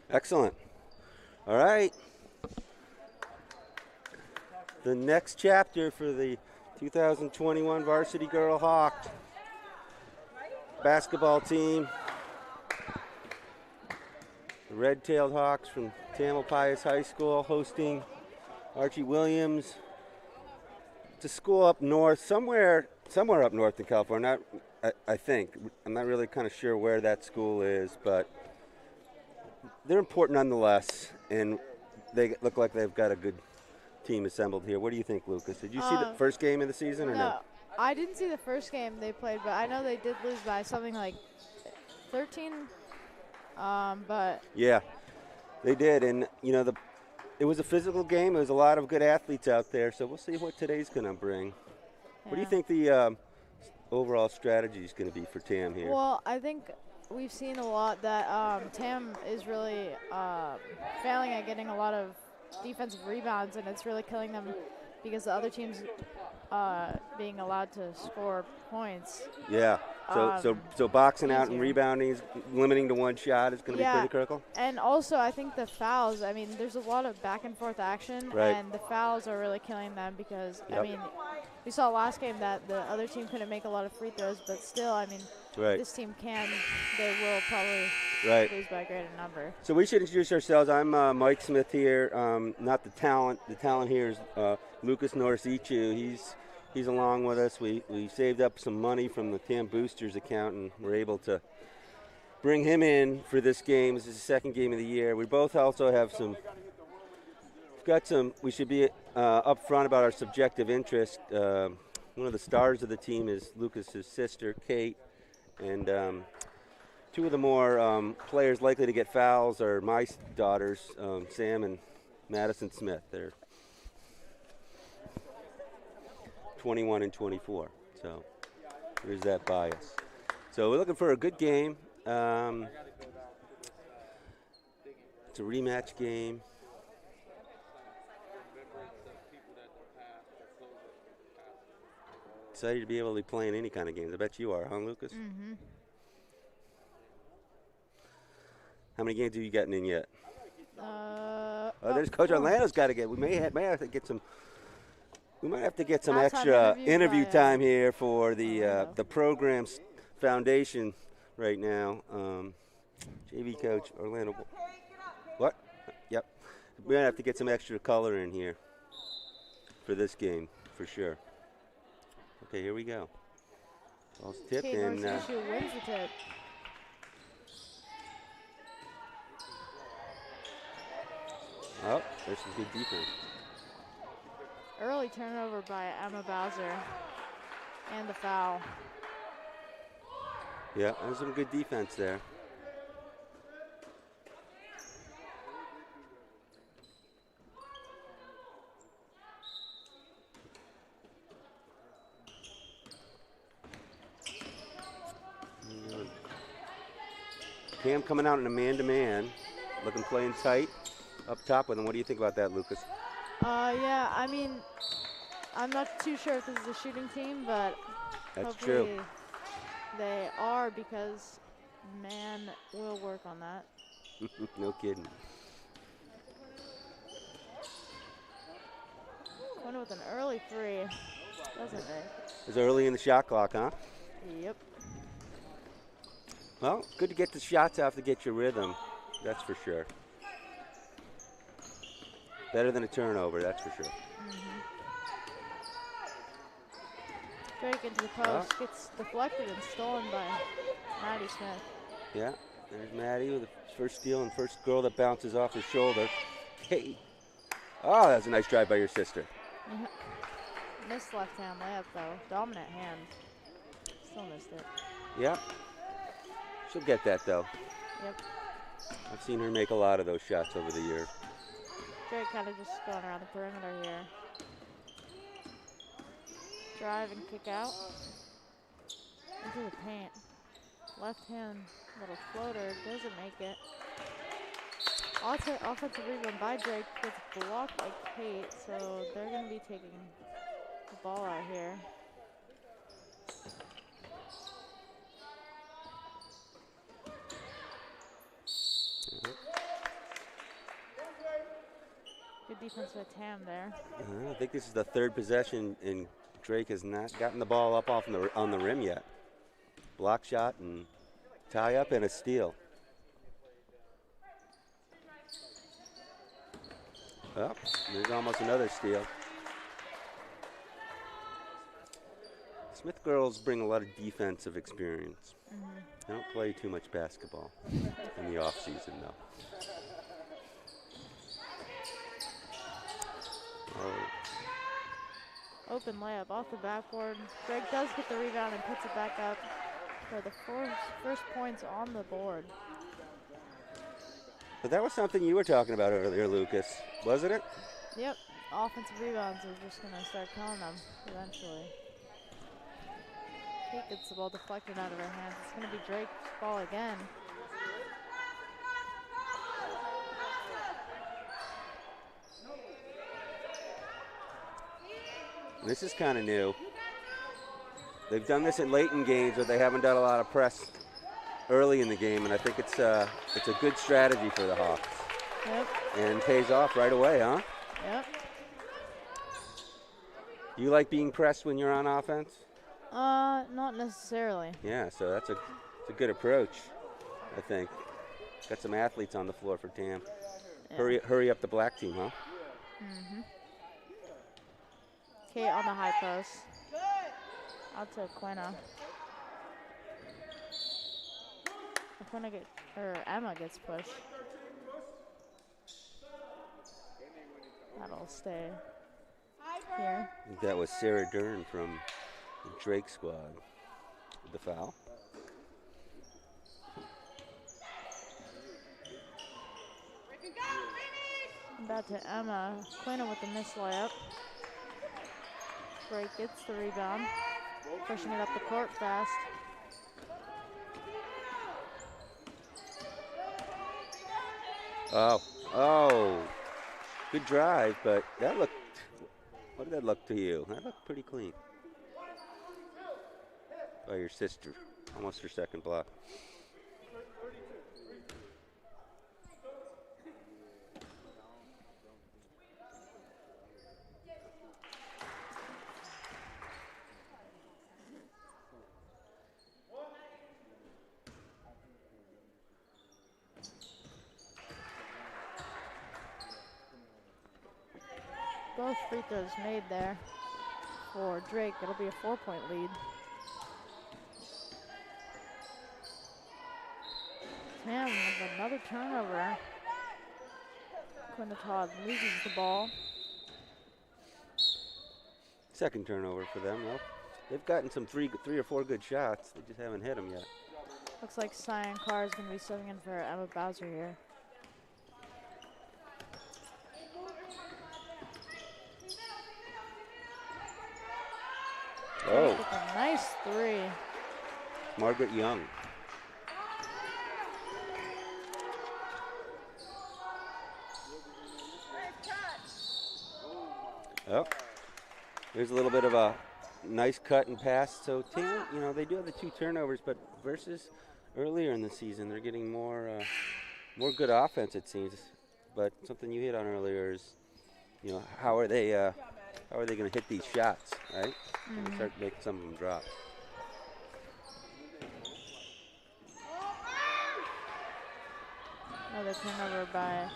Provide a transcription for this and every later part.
Excellent. All right. The next chapter for the 2021 Varsity Girl Hawk basketball team. The Red-Tailed Hawks from Tamalpais High School hosting Archie Williams. It's a school up north, somewhere up north in California. I think. I'm not really kind of sure where that school is, but they're important nonetheless, and they look like they've got a good team assembled here. What do you think, Lucas? Did you see the first game of the season or no? No, I didn't see the first game they played, but I know they did lose by something like 13. But Yeah, they did, and it was a physical game. There was a lot of good athletes out there, so we'll see what today's going to bring. What do you yeah. think the overall strategy is going to be for Tam here? Well, I think we've seen a lot that Tam is really failing at getting a lot of defensive rebounds, and it's really killing them because the other team's being allowed to score points. Yeah. So boxing out and easier. rebounding, is limiting to one shot is going to be pretty critical. And also I think the fouls, I mean, there's a lot of back and forth action, Right. and the fouls are really killing them because, I Yep. mean, we saw last game that the other team couldn't make a lot of free throws, but still, I mean, Right. this team can, they will probably Right. lose by a greater number. So we should introduce ourselves. I'm Mike Smith here. Not the talent. The talent here is Lucas Norisichu. He's along with us. We saved up some money from the Tam Boosters account, and we're able to bring him in for this game. This is the second game of the year. We both also have we should be upfront about our subjective interest. One of the stars of the team is Lucas's sister, Kate, and two of the more players likely to get fouls are my daughters, Sam and Madison Smith. They're 21 and 24, so there's that bias. So we're looking for a good game. It's a rematch game. Excited to be able to be playing any kind of games. I bet you are, huh, Lucas? Mm-hmm. How many games have you gotten in yet? There's Coach 4. Orlando's got to get. We may have to get some. We might have to get some Halftime extra interviews interview by, time here for the Orlando. program's foundation right now. JV coach Orlando. What? Yep. We're gonna have to get some extra color in here for this game for sure. Okay, here we go. Ball's tipped Kate and Norisichu wins the tip. oh, there's some good defense. Early turnover by Emma Bowser. And the foul. Yeah, there's some good defense there. Cam coming out in a man-to-man, looking playing tight up top with him. What do you think about that, Lucas? Yeah, I mean, I'm not too sure if this is a shooting team, but That's hopefully true. they are because man will work on that. No kidding. Went with an early three, doesn't it? It's early in the shot clock, huh? Yep. Well, good to get the shots off to get your rhythm. That's for sure. Better than a turnover, that's for sure. Mm-hmm. Drake into the post, gets deflected and stolen by Maddie Smith. Yeah, there's Maddie with the first steal and first girl that bounces off her shoulder. Kate. Oh, that's a nice drive by your sister. Missed left hand layup though. Dominant hand. Still missed it. Yeah. She'll get that though. Yep. I've seen her make a lot of those shots over the years. Drake kind of just going around the perimeter here. Drive and kick out. Into the paint. Left hand little floater. Doesn't make it. Offensive rebound by Drake. Gets blocked by Kate. So they're going to be taking the ball out here. Good defense by Tam there. I think this is the third possession, and Drake has not gotten the ball up off on the rim yet. Block shot and tie up and a steal. Oh, there's almost another steal. Smith girls bring a lot of defensive experience. They don't play too much basketball in the off season, though. Oh. Open layup off the backboard. Greg does get the rebound and puts it back up for the first points on the board. But that was something you were talking about earlier, Lucas, wasn't it? Yep. Offensive rebounds are just going to start killing them eventually. Kate gets the ball deflected out of her hands. It's going to be Drake's ball again. This is kind of new. They've done this in late in games, but they haven't done a lot of press early in the game, and I think it's a good strategy for the Hawks. Yep. And pays off right away, huh? Yep. You like being pressed when you're on offense? Not necessarily. Yeah, so it's a good approach, I think. Got some athletes on the floor for Tam. Yeah. Hurry up the black team, huh? Mm-hmm. Kate on the high post. Out to Quina. Emma gets pushed. That'll stay here. I think that was Sarah Dern from the Drake squad with the foul. Back to Emma. Quina with the missed layup. Drake gets the rebound. Pushing it up the court fast. Oh. Good drive, but that looked, what did that look to you? That looked pretty clean. By your sister. Almost her second block. Both free throws made there for Drake. It'll be a 4-point lead. Tam with another turnover. Quina Todd loses the ball. Second turnover for them, though. They've gotten some three or four good shots. They just haven't hit them yet. Looks like Cyan Carr is going to be subbing in for Emma Bowser here. Oh. A nice three. Margaret Young. Oh. There's a little bit of a nice cut and pass. So, Tam, they do have the 2 turnovers, but versus earlier in the season, they're getting more good offense, it seems. But something you hit on earlier is, how are they going to hit these shots, right? And start making some of them drop. Another turnover by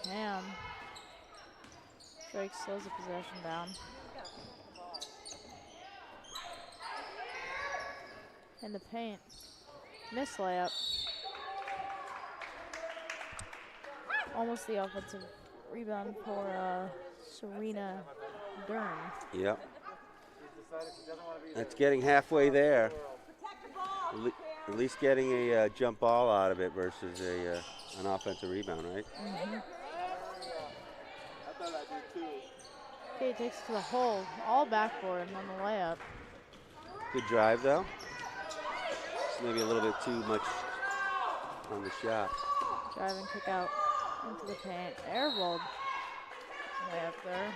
Tam. Drake slows the possession down. In the paint. Miss layup. Almost the offensive rebound for Serena Dern. Yep. That's getting halfway there. At least getting a jump ball out of it versus an offensive rebound, right? Mm-hmm. Okay, takes it to the hole, all backboard on the layup. Good drive, though. Just maybe a little bit too much on the shot. Drive and kick out into the paint. Airballed layup there.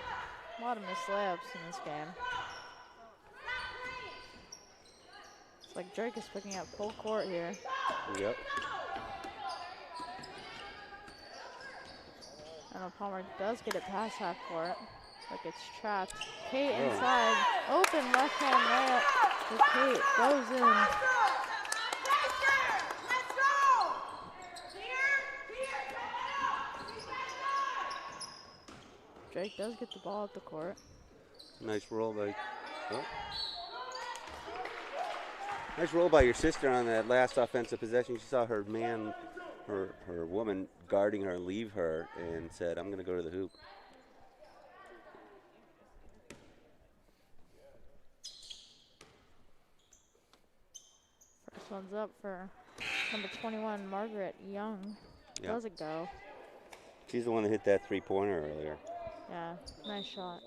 A lot of missed layups in this game. It's like Drake is picking up full court here. Yep. And Emma Palmer does get it past half court, but gets trapped. Kate inside, open left hand layup for Kate, goes in. Drake does get the ball at the court. Nice roll by. Oh. Nice roll by your sister on that last offensive possession. She saw her man, her woman guarding her leave her and said, I'm going to go to the hoop. First one's up for number 21, Margaret Young. Yeah. Does it go? She's the one that hit that three-pointer earlier. Yeah, nice shot.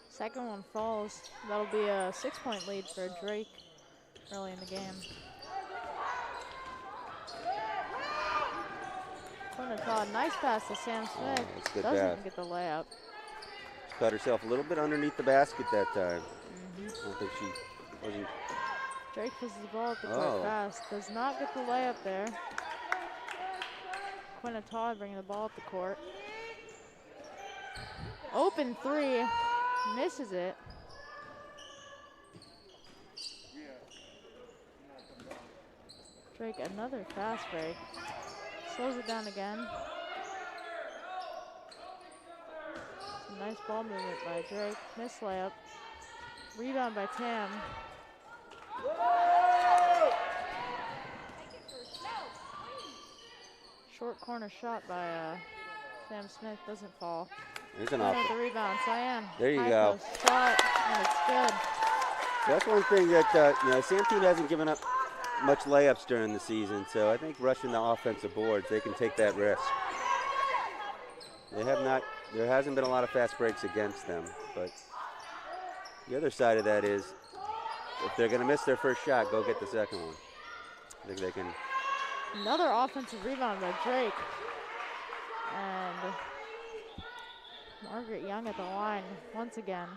Second one falls. That'll be a 6-point lead for Drake early in the game. Nice pass to Sam Smith. Doesn't even get the layup. She caught herself a little bit underneath the basket that time. I don't think she wasn't. Drake pushes the ball at the court fast. Does not get the layup there. Quinna Todd bringing the ball at the court. Open three. Misses it. Drake, another fast break. Slows it down again. Some nice ball movement by Drake. Miss layup. Rebound by Tam. Short corner shot by Sam Smith. Doesn't fall. There's an off. The rebound, Cyan. There you High go. Post shot, and it's good. That's one thing that Sam team hasn't given up much layups during the season, so I think rushing the offensive boards, they can take that risk. They have not. There hasn't been a lot of fast breaks against them, but the other side of that is, if they're going to miss their first shot, go get the second one. I think they can. Another offensive rebound by Drake, and Margaret Young at the line once again.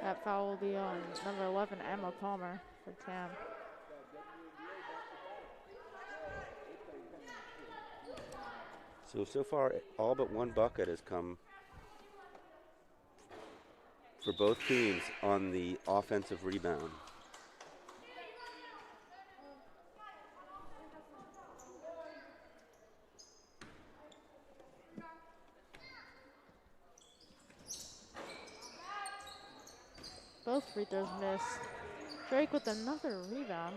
That foul will be on number 11, Emma Palmer, for Tam. So far, all but one bucket has come for both teams on the offensive rebound. Both free throws miss. Drake with another rebound.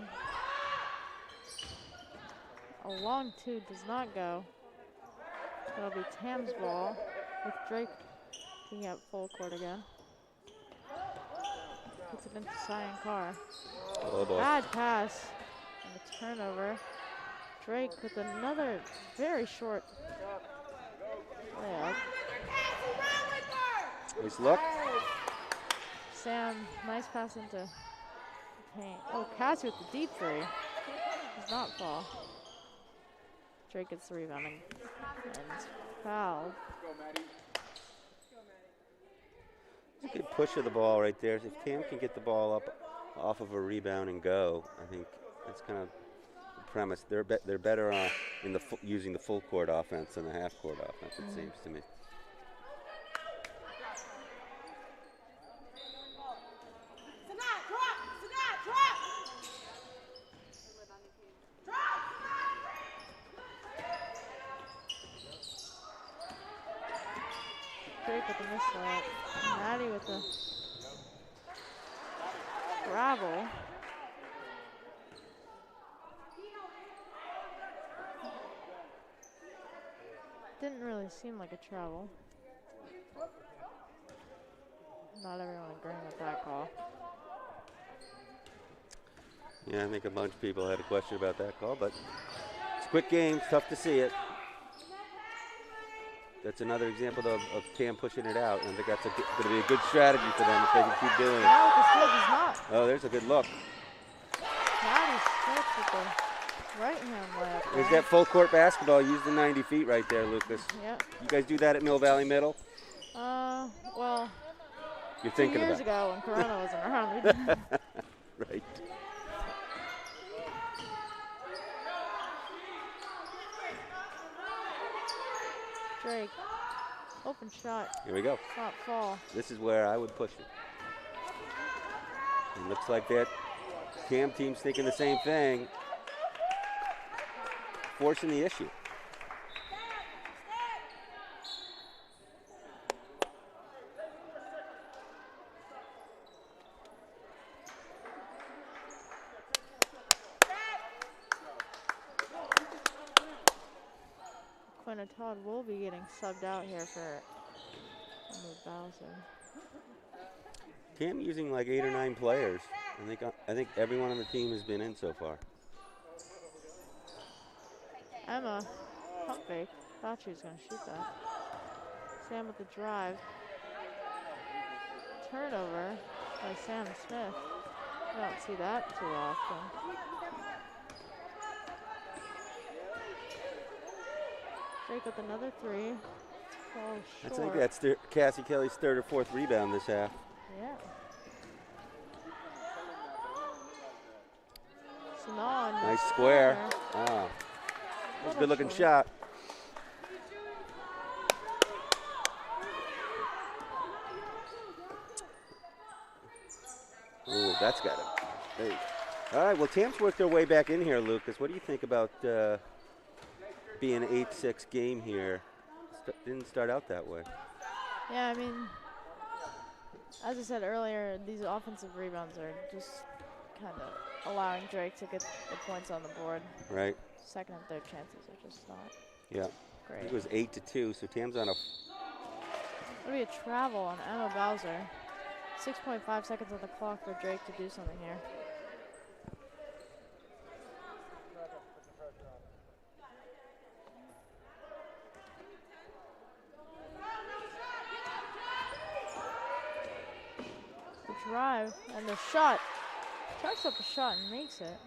A long two does not go. That'll be Tam's ball with Drake being at full court again. Puts it into Cyan Carr. Oh boy. Bad pass and a turnover. Drake with another very short layup. Nice look. Sam, nice pass into the paint. Oh, Cassie with the deep three. Does not fall. Drake gets the rebound and fouled. It's a good push of the ball right there. If Tam can get the ball up off of a rebound and go, I think that's kind of the premise. They're better in using the full court offense than the half court offense, it seems to me. Drake with the miss layup. Maddie with the travel. Didn't really seem like a travel. Not everyone agreeing with that call. Yeah, I think a bunch of people had a question about that call, but it's a quick game. It's tough to see it. That's another example of Tam pushing it out, and I think that's going to be a good strategy for them if they can keep doing it. No, the still does not. Oh, there's a good look. Maddie Smith with the right hand layup. There's that full court basketball. Use the 90 feet right there, Lucas. Yep. You guys do that at Mill Valley Middle? Well, You're 2 thinking years about ago when Corona wasn't around, we did. Right. Drake, open shot. Here we go. Not fall. This is where I would push it. It looks like that Cam team's thinking the same thing. Forcing the issue. Quinn Todd will be getting subbed out here for Bowser. Cam using like 8 or 9 players. I think everyone on the team has been in so far. Emma, pump fake. Thought she was going to shoot that. Sam with the drive. Turnover by Sam Smith. I don't see that too often. Drake with another 3. Falls short. I think that's Cassie Kelly's 3rd or 4th rebound this half. Yeah. Sinan. Nice square. Ah, that's a good looking shot. Ooh, that's got it. Hey. All right, well, Tam's worked their way back in here, Lucas. What do you think about being an 8-6 game here? Didn't start out that way. Yeah, I mean, as I said earlier, these offensive rebounds are just kind of allowing Drake to get the points on the board. Right. Second and third chances are just not Yeah. great. It was 8-2, so Tam's on a. It'll be a travel on Emma Bowser. 6.5 seconds on the clock for Drake to do something here. The drive and the shot. Chucks up a shot and makes it.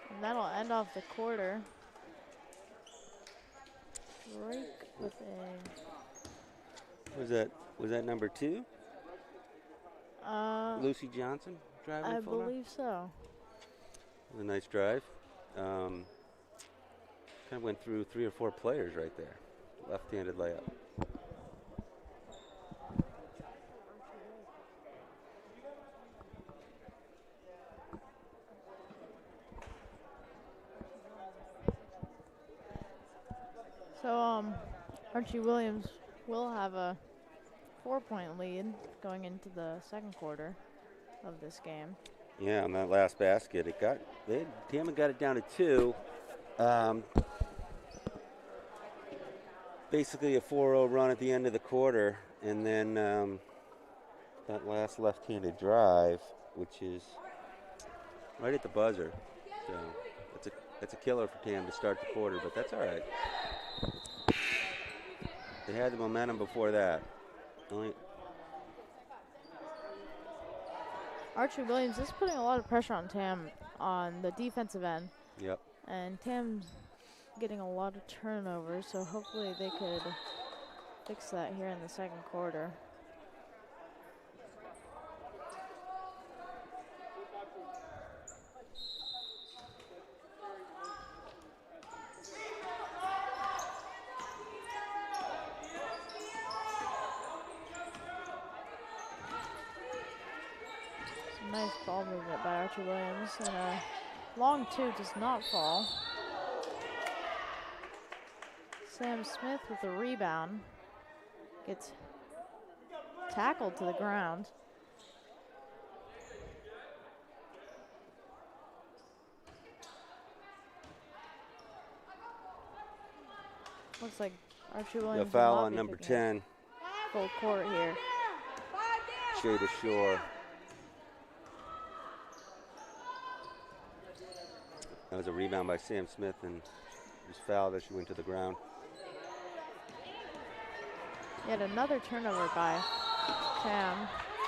And that'll end off the quarter. Drake with a. Was that number 2? Lucy Johnson driving I full believe so. It was a nice drive. Kind of went through 3 or 4 players right there. Left-handed layup. So Archie Williams will have a 4-point lead going into the second quarter of this game. Yeah, on that last basket, Tama got it down to 2. Basically a 4-0 run at the end of the quarter, and then that last left-handed drive, which is right at the buzzer. So that's a killer for Tam to start the quarter, but that's all right. They had the momentum before that. Archie Williams is putting a lot of pressure on Tam on the defensive end. Yep. And Tam's getting a lot of turnovers, so hopefully they could fix that here in the second quarter. Nice ball movement by Archie Williams, and a long 2 does not fall. Sam Smith with the rebound, gets tackled to the ground. Looks like Archie Williams. The foul on number 10. Full court here. Shada Shore. That was a rebound by Sam Smith, and was fouled as she went to the ground. Yet another turnover by Tam,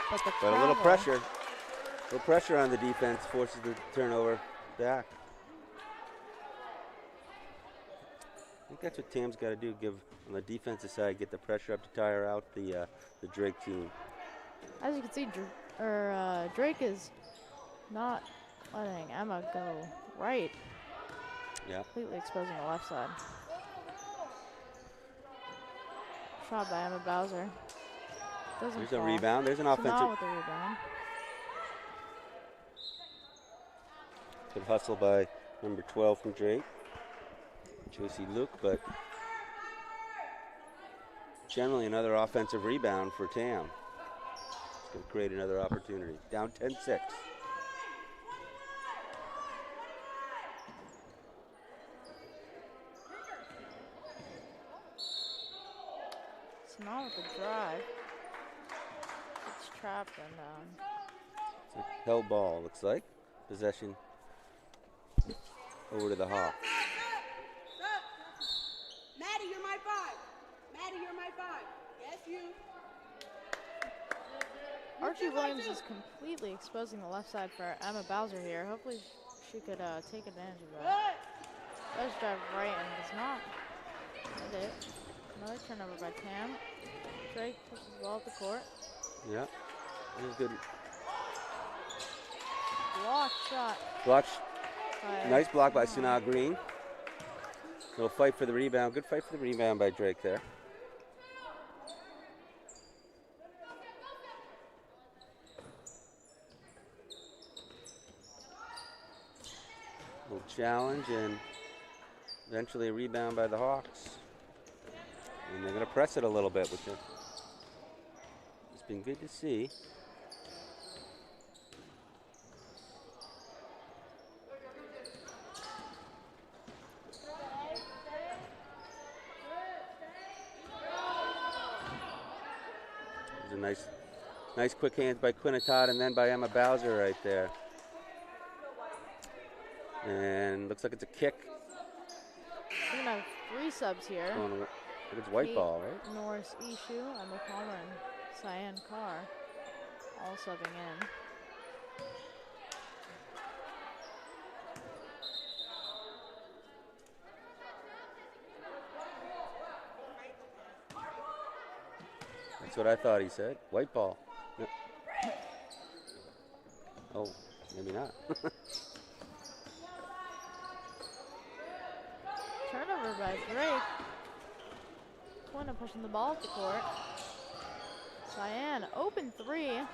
but a little pressure. little pressure on the defense, forces the turnover back. I think that's what Tam's got to do, give on the defensive side, get the pressure up to tire out the Drake team. As you can see, Drake is not letting Emma go right. Yeah. Completely exposing the left side. Shot by Emma Bowser. Doesn't There's fall. a rebound. There's an offensive. Not with the rebound. Good hustle by number 12 from Drake, Josie Luke, but generally another offensive rebound for Tam. It's going to create another opportunity. Down 10-6. It's not with the drive. It's trapped and It's a held ball, looks like. Possession over to the Hawks. Maddie, you're my 5. Maddie, you're my 5. Yes, you. Archie Williams is completely exposing the left side for Emma Bowser here. Hopefully she could take advantage of that. Does drive right and does not hit it. Another turnover by Tam. Drake pushes the ball up the court. Yeah, this is good. Block shot. Block. By Nice block by Sanaa Green. Little fight for the rebound. Good fight for the rebound by Drake there. Little challenge and eventually a rebound by the Hawks. And they're going to press it a little bit, which it's been good to see. There's a nice quick hands by Quinnitat and then by Emma Bowser right there. And looks like it's a kick. We're going to have 3 subs here. It's white ball, right? Norris Ishu, Emma Palmer, and Cyan Carr all subbing in. That's what I thought he said. White ball. Yep. Oh, maybe not. Turnover by Drake. Quinna pushing the ball up the court. Cyan, open 3.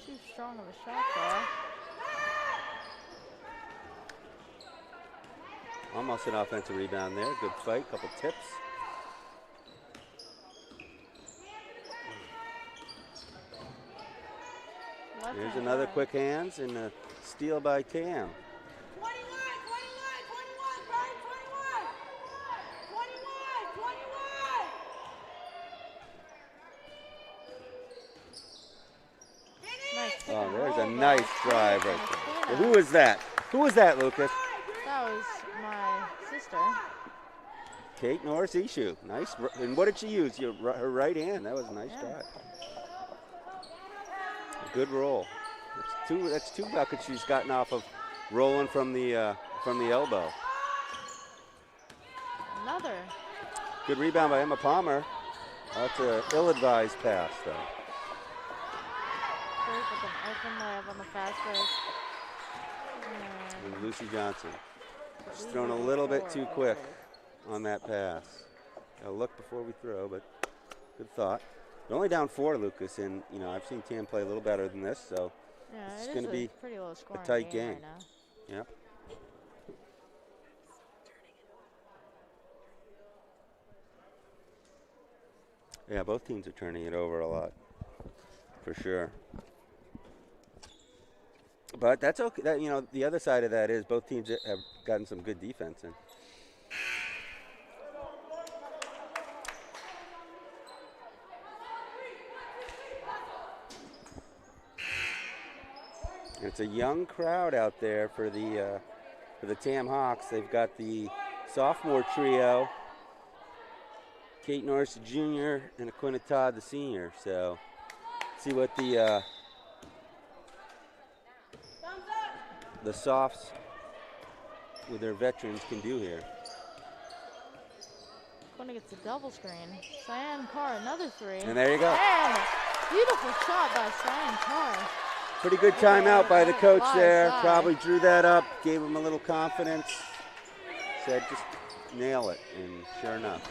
Too strong of a shot there. Almost an offensive rebound there. Good fight, couple tips. There's another quick hands and a steal by Tam. 21, 21, 21, 21, 21, 21. Nice. Oh, there's a nice drive right there. Who was that? Who was that, Lucas? That was my sister. Kate Norris Ishu. Nice. And what did she use? Her right hand. That was a nice drive. Good roll. That's two buckets she's gotten off of rolling from the elbow. Another. Good rebound by Emma Palmer. That's an ill-advised pass, though. Drake with an open layup on the fast break. And Lucy Johnson. She's thrown a little bit too quick on that pass. Gotta look before we throw, but good thought. They're only down 4, Lucas, and I've seen Tam play a little better than this, so it's going to be pretty low scoring a tight game. right now. Yep. Yeah, both teams are turning it over a lot, for sure. But that's okay. The other side of that is both teams have gotten some good defense in. It's a young crowd out there for the Tam Hawks. They've got the sophomore trio, Kate Norris, the junior, and Aquina Todd, the senior. So see what the the softs with their veterans can do here. Going to get the double screen. Cyan Carr, another three. And there you go. And beautiful shot by Cyan Carr. Pretty good timeout by the coach there. Side. Probably drew that up, gave him a little confidence. Said just nail it, and sure enough.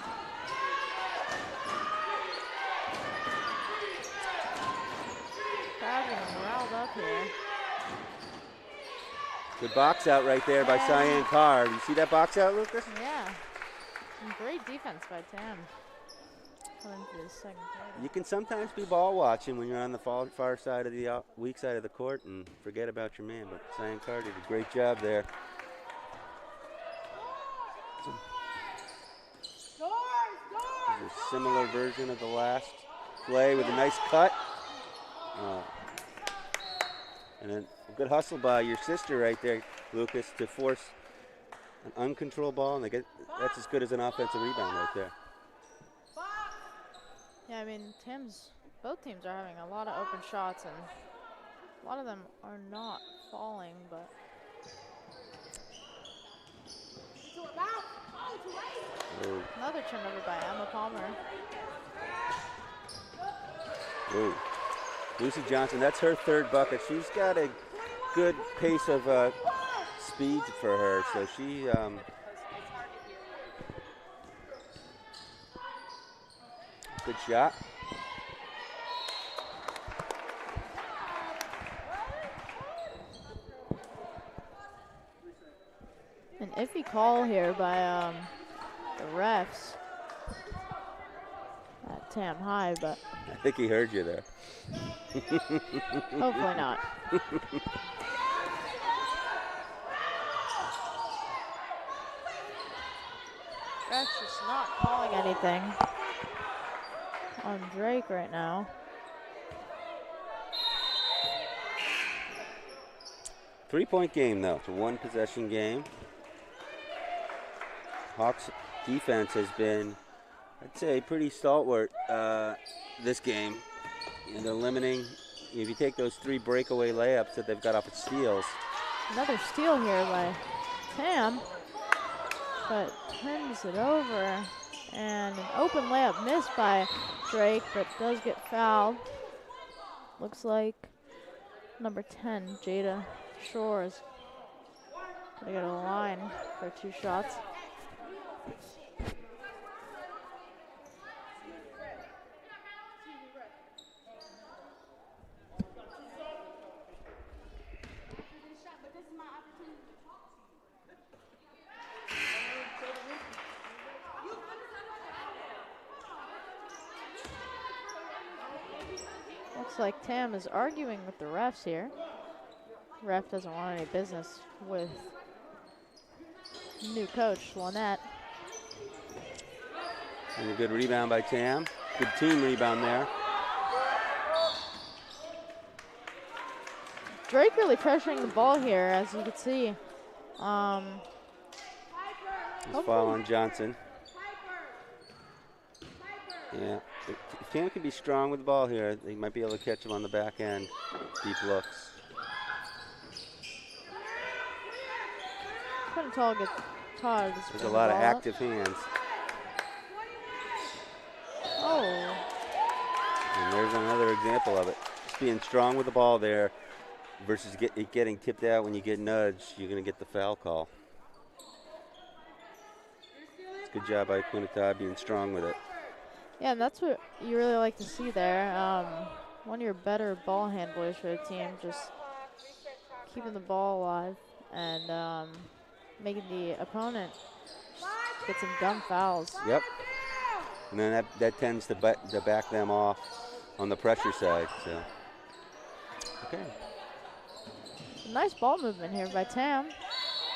Crowd getting riled up here. Good box out right there by Cyan Carr. You see that box out, Lucas? Yeah. And great defense by Tam. Going into the second quarter. You can sometimes be ball watching when you're on the far side of the weak side of the court and forget about your man, but Cyan Carr did a great job there. This is a similar version of the last play with a nice cut. And then a good hustle by your sister right there, Lucas, to force an uncontrolled ball, and that's as good as an offensive rebound right there. Yeah, I mean, both teams are having a lot of open shots, and a lot of them are not falling, but. Ooh. Another turnover by Emma Palmer. Ooh. Lucy Johnson, that's her third bucket. She's got a good pace of speed for her, so she good shot. An iffy call here by the refs at Tam High, but I think he heard you there. hopefully not. Refs just not calling anything on Drake right now. Three-point game, though. It's a one-possession game. Hawks defense has been, I'd say, pretty stalwart this game. And they're limiting, if you take those three breakaway layups that they've got off of steals. Another steal here by Tam, but turns it over. And an open layup missed by Drake, but does get fouled. Looks like number 10, Jada Shores, gonna go to the line for 2 shots. Looks like Tam is arguing with the refs here. Ref doesn't want any business with new coach, Lynette. And a good rebound by Tam. Good team rebound there. Drake really pressuring the ball here, as you can see. His foul on Johnson. Yeah, if Tam can be strong with the ball here, they might be able to catch him on the back end. Deep looks. Couldn't tall get Todd. There's a lot of active hands. Oh. And there's another example of it. Just being strong with the ball there versus getting tipped out when you get nudged, you're going to get the foul call. It's a good job by Quinnipiac being strong with it. Yeah, and that's what you really like to see there. One of your better ball handlers for the team, just keeping the ball alive and making the opponent get some dumb fouls. Yep. And then that tends to back them off on the pressure side. So, okay. Nice ball movement here by Tam.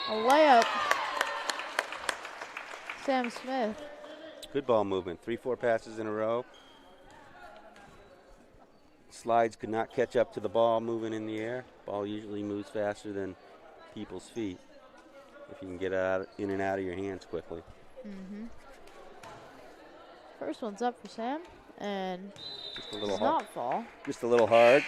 A layup. Sam Smith. Good ball movement. 3-4 passes in a row. Slides could not catch up to the ball moving in the air. Ball usually moves faster than people's feet if you can get in and out of your hands quickly. Mm-hmm. First one's up for Sam, and just a little does hard. Not fall. Just a little hard.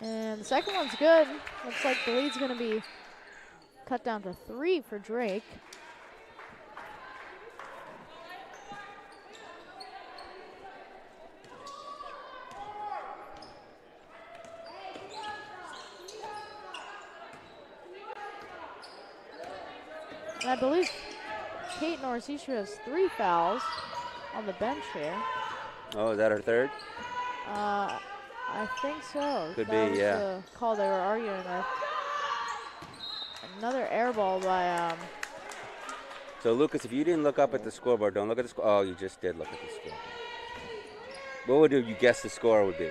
And the second one's good. Looks like the lead's going to be cut down to 3 for Drake. And I believe Kate Norrisisha has 3 fouls on the bench here. Oh, is that her third? I think so. Could that be, was yeah. the call they were arguing with. Another air ball by So, Lucas, if you didn't look up at the scoreboard, don't look at the score. Oh, you just did look at the scoreboard. What would you guess the score would be?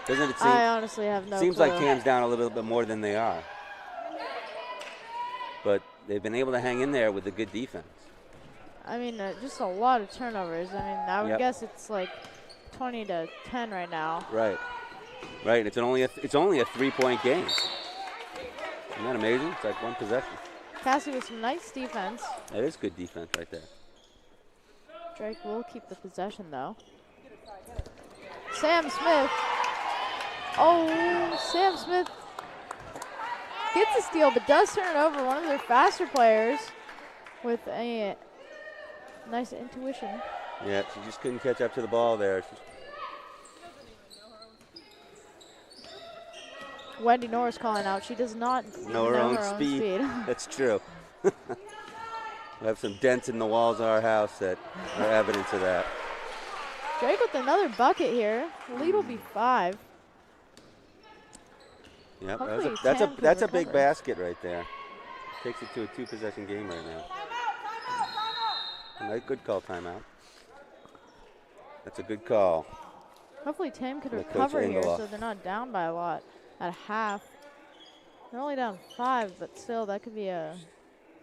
Doesn't it seem? I honestly have no Seems clue. like Tam's down a little bit more than they are. But they've been able to hang in there with a good defense. I mean, just a lot of turnovers. I mean, I would Yep. guess it's like 20 to 10 right now. Right. Right. It's only a 3-point game. Isn't that amazing? It's like one possession. Cassie with some nice defense. That is good defense right there. Drake will keep the possession though. Sam Smith. Oh, Sam Smith gets a steal, but does turn it over. One of their faster players with a nice intuition. Yeah, she just couldn't catch up to the ball there. Wendy Norris calling out. She does not Know her own speed. That's true. We have some dents in the walls of our house that are evidence of that. Drake with another bucket here. Lead will be 5. Yep, Hopefully that's Tam can a big recover. basket right there. Takes it to a 2-possession game right now. Nice, good call, timeout. That's a good call. Hopefully Tam could By Coach recover here Engeloff. so they're not down by a lot at a half. They're only down 5, but still that could be a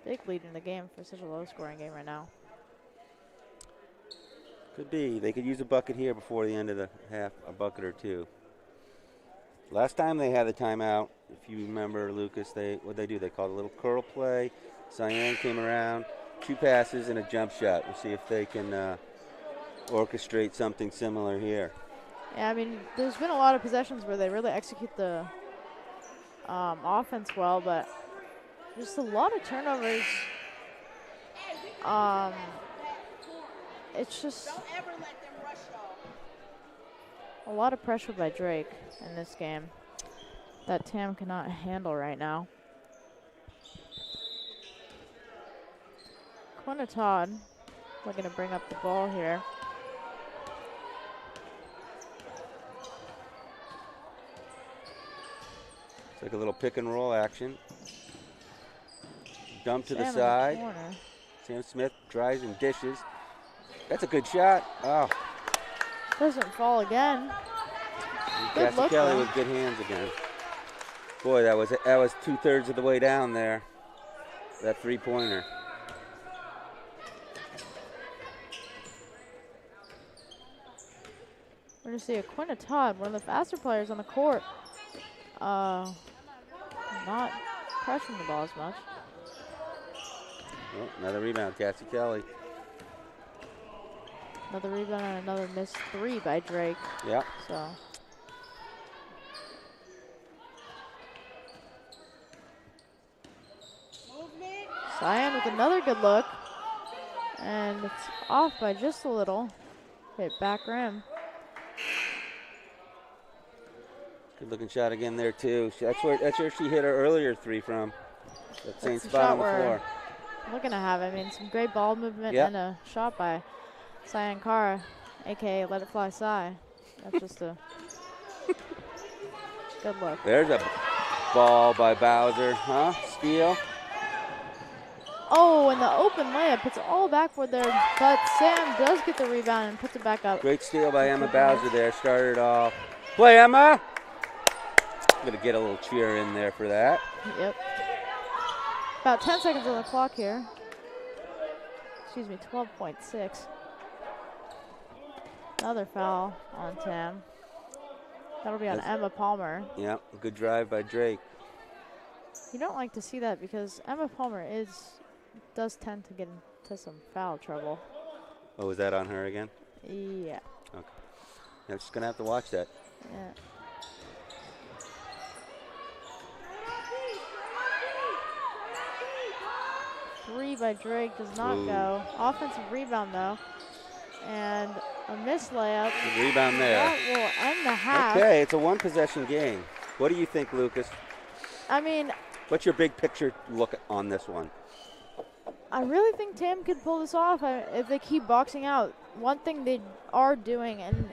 big lead in the game for such a low-scoring game right now. Could be. They could use a bucket here before the end of the half, a bucket or two. Last time they had the timeout, if you remember, Lucas, what'd they do? They called a little curl play. Cyan came around, 2 passes and a jump shot. We'll see if they can orchestrate something similar here. Yeah, I mean, there's been a lot of possessions where they really execute the offense well, but just a lot of turnovers. It's just Don't ever let them rush y'all. a lot of pressure by Drake in this game that Tam cannot handle right now. Quinna Todd looking to bring up the ball here. It's like a little pick and roll action. Dump to Sam the in side. corner. Sam Smith tries and dishes. That's a good shot. Oh, Doesn't fall again. Good Cassie look, Kelly though. with good hands again. Boy, that was 2/3 of the way down there. That 3-pointer. We're going to see a Quinna Todd, one of the faster players on the court. Not pressuring the ball as much. Oh, another rebound, Cassie Kelly. Another rebound and another missed 3 by Drake. Yep. So Movement. Cyan with another good look. And it's off by just a little. Hit back rim. Good looking shot again there too. That's where she hit her earlier 3 from. That same That's the spot shot on the we're floor. looking to have. I mean, some great ball movement Yep. and a shot by Cyan Kara, aka Let It Fly Cy. That's just a good look. There's a ball by Bowser, huh? Steal. Oh, and the open layup. It's all backward there, but Sam does get the rebound and puts it back up. Great steal by Emma Bowser there. Started off. Play, Emma. Gonna get a little cheer in there for that. Yep. About 10 seconds on the clock here. Excuse me, 12.6. Another foul on Tam. That'll be on That's- Emma Palmer. Yeah, good drive by Drake. You don't like to see that because Emma Palmer does tend to get into some foul trouble. Oh, was that on her again? Yeah. I'm just going to have to watch that. Yeah. Three by Drake does not Ooh. go. Offensive rebound though. And a missed layup. Good rebound there. That will end the half. Okay, it's a one-possession game. What do you think, Lucas? I mean, What's your big picture look on this one? I really think Tam could pull this off if they keep boxing out. One thing they are doing, and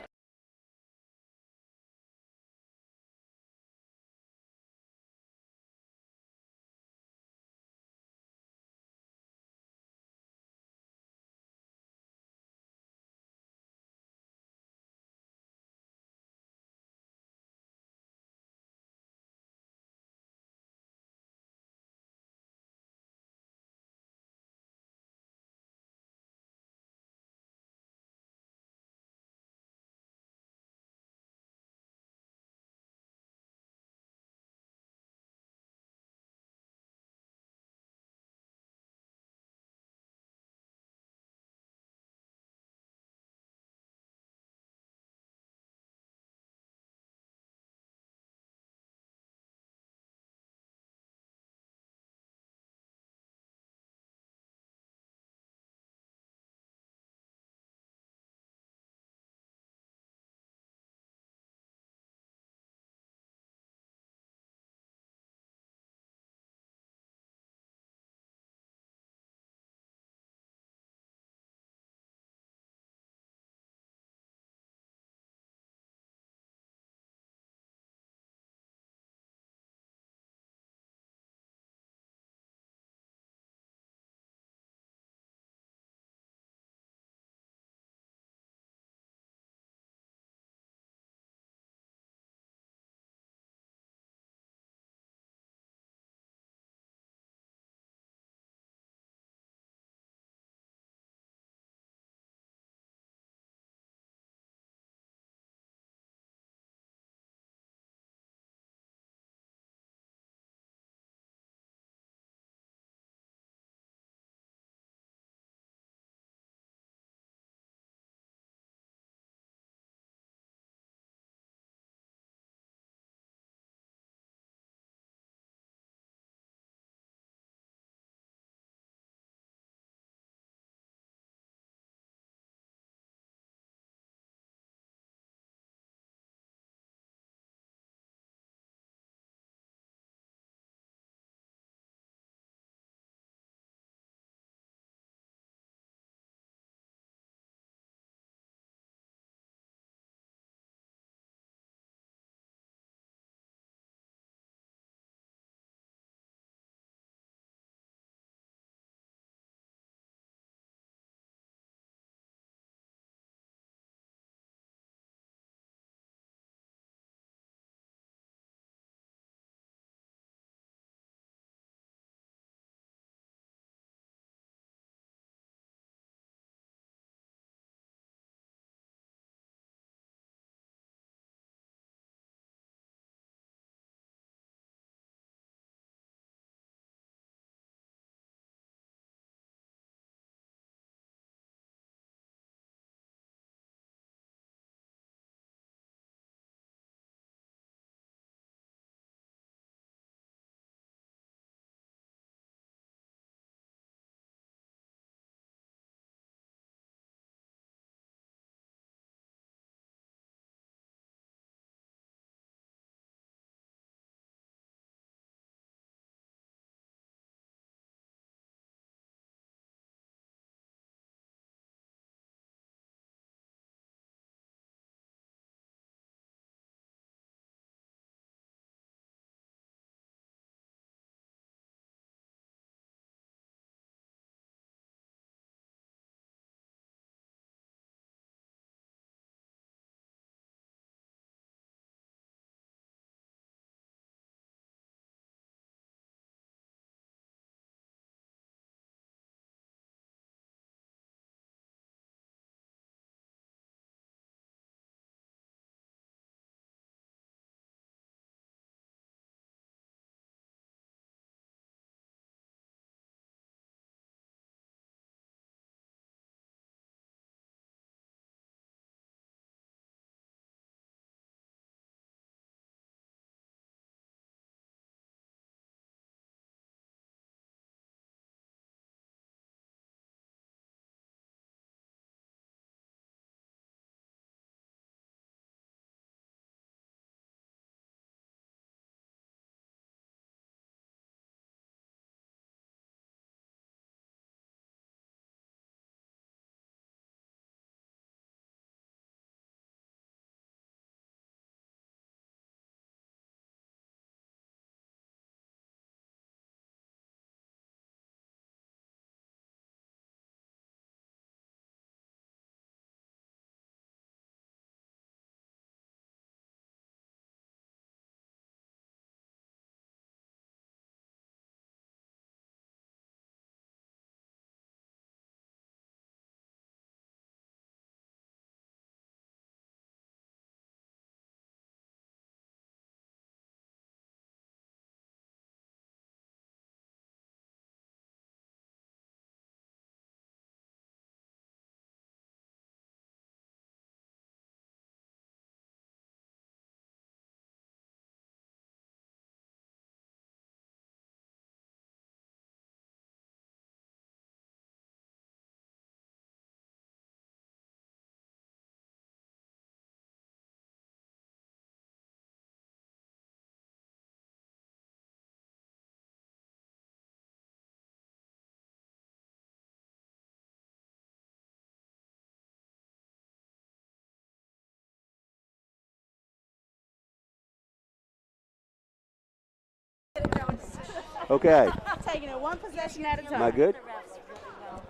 Okay. Taking it one possession at a time. Am I good?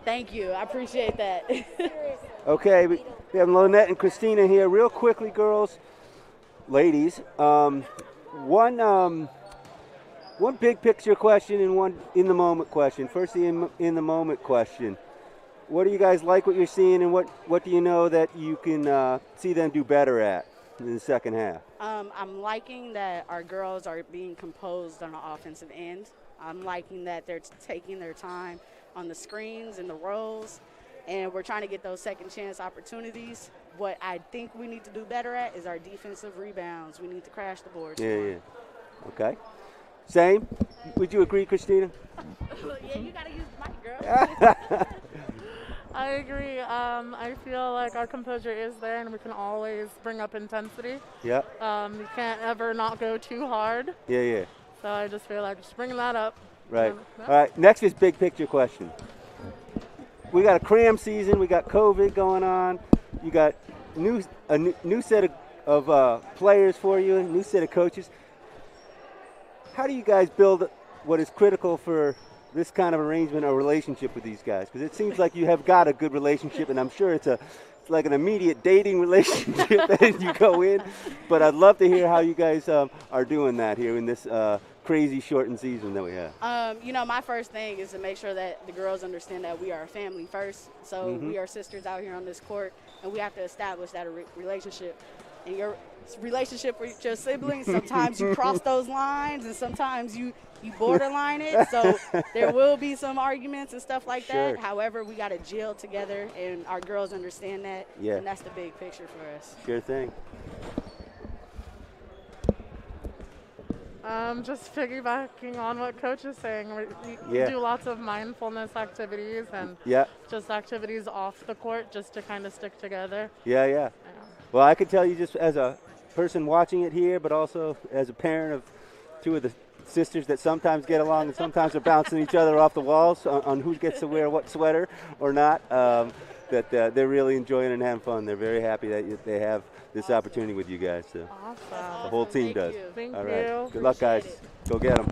Thank you. I appreciate that. Okay, we have Lynette and Christina here. Real quickly, girls, ladies, one big picture question and one in the moment question. First, the in the moment question. What do you guys like what you're seeing, and what do you know that you can see them do better at in the second half? I'm liking that our girls are being composed on the offensive end. I'm liking that they're taking their time on the screens and the rolls, and we're trying to get those second chance opportunities. What I think we need to do better at is our defensive rebounds. We need to crash the boards. Yeah. Okay. Same? Would you agree, Christina? Yeah, you gotta use the mic, girl. I agree. I feel like our composure is there, and we can always bring up intensity. Yeah. You can't ever not go too hard. Yeah. So I just feel like just bringing that up. Right. Yeah. All right. Next is big picture question. We got a cram season. We got COVID going on. You got a new set of players for you, a new set of coaches. How do you guys build what is critical for this kind of arrangement or relationship with these guys? Because it seems like you have got a good relationship, and I'm sure it's like an immediate dating relationship as you go in. But I'd love to hear how you guys are doing that here in this crazy shortened season that we have. My first thing is to make sure that the girls understand that we are a family first. So we are sisters out here on this court, and we have to establish that relationship. And your relationship with your siblings, sometimes you cross those lines, and sometimes you borderline it. So there will be some arguments and stuff like Sure. that. However, we got to gel together, and our girls understand that. Yeah. And that's the big picture for us. Sure thing. Just piggybacking on what Coach is saying, we Yeah. do lots of mindfulness activities and Yeah. just activities off the court just to kind of stick together. Yeah. Well, I could tell you just as a person watching it here, but also as a parent of two of the sisters that sometimes get along and sometimes are bouncing each other off the walls on who gets to wear what sweater or not, that they're really enjoying it and having fun. They're very happy that they have this opportunity with you guys. So Awesome. the whole team Thank does. you. Thank All right. you. Good luck, guys. Go get them.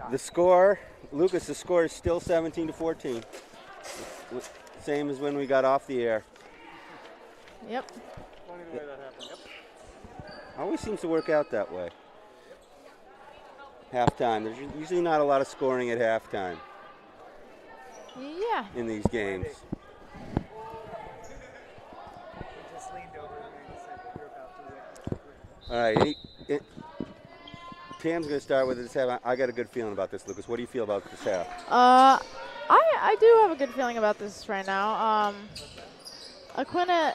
The score, Lucas, the score is still 17-14. Same as when we got off the air. Yep. Always seems to work out that way. Halftime. There's usually not a lot of scoring at halftime Yeah. in these games. All right. Tam's going to start with this half. I got a good feeling about this, Lucas. What do you feel about this half? I do have a good feeling about this right now. Aquina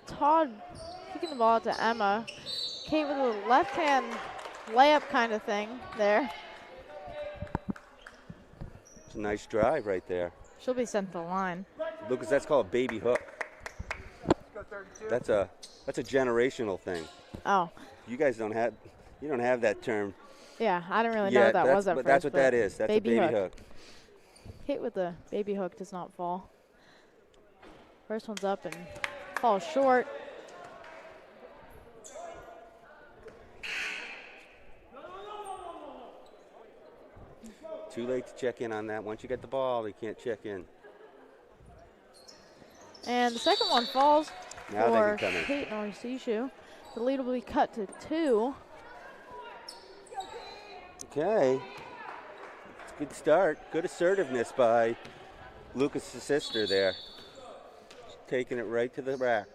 Todd kicking the ball to Emma. Kate with a left-hand layup kind of thing there. It's a nice drive right there. She'll be sent to the line. Lucas, that's called a baby hook. That's a generational thing. Oh, You guys don't have that term. yeah. I didn't really know what that was at but first. that's what that is. That's baby a baby hook. Hit with the baby hook does not fall. First one's up and falls short. too late to check in on that. Once you get the ball, you can't check in. And the second one falls Now for they can come in. Kate Narcissu. The lead will be cut to 2. Okay. It's a good start. Good assertiveness by Lucas' sister there. Taking it right to the rack.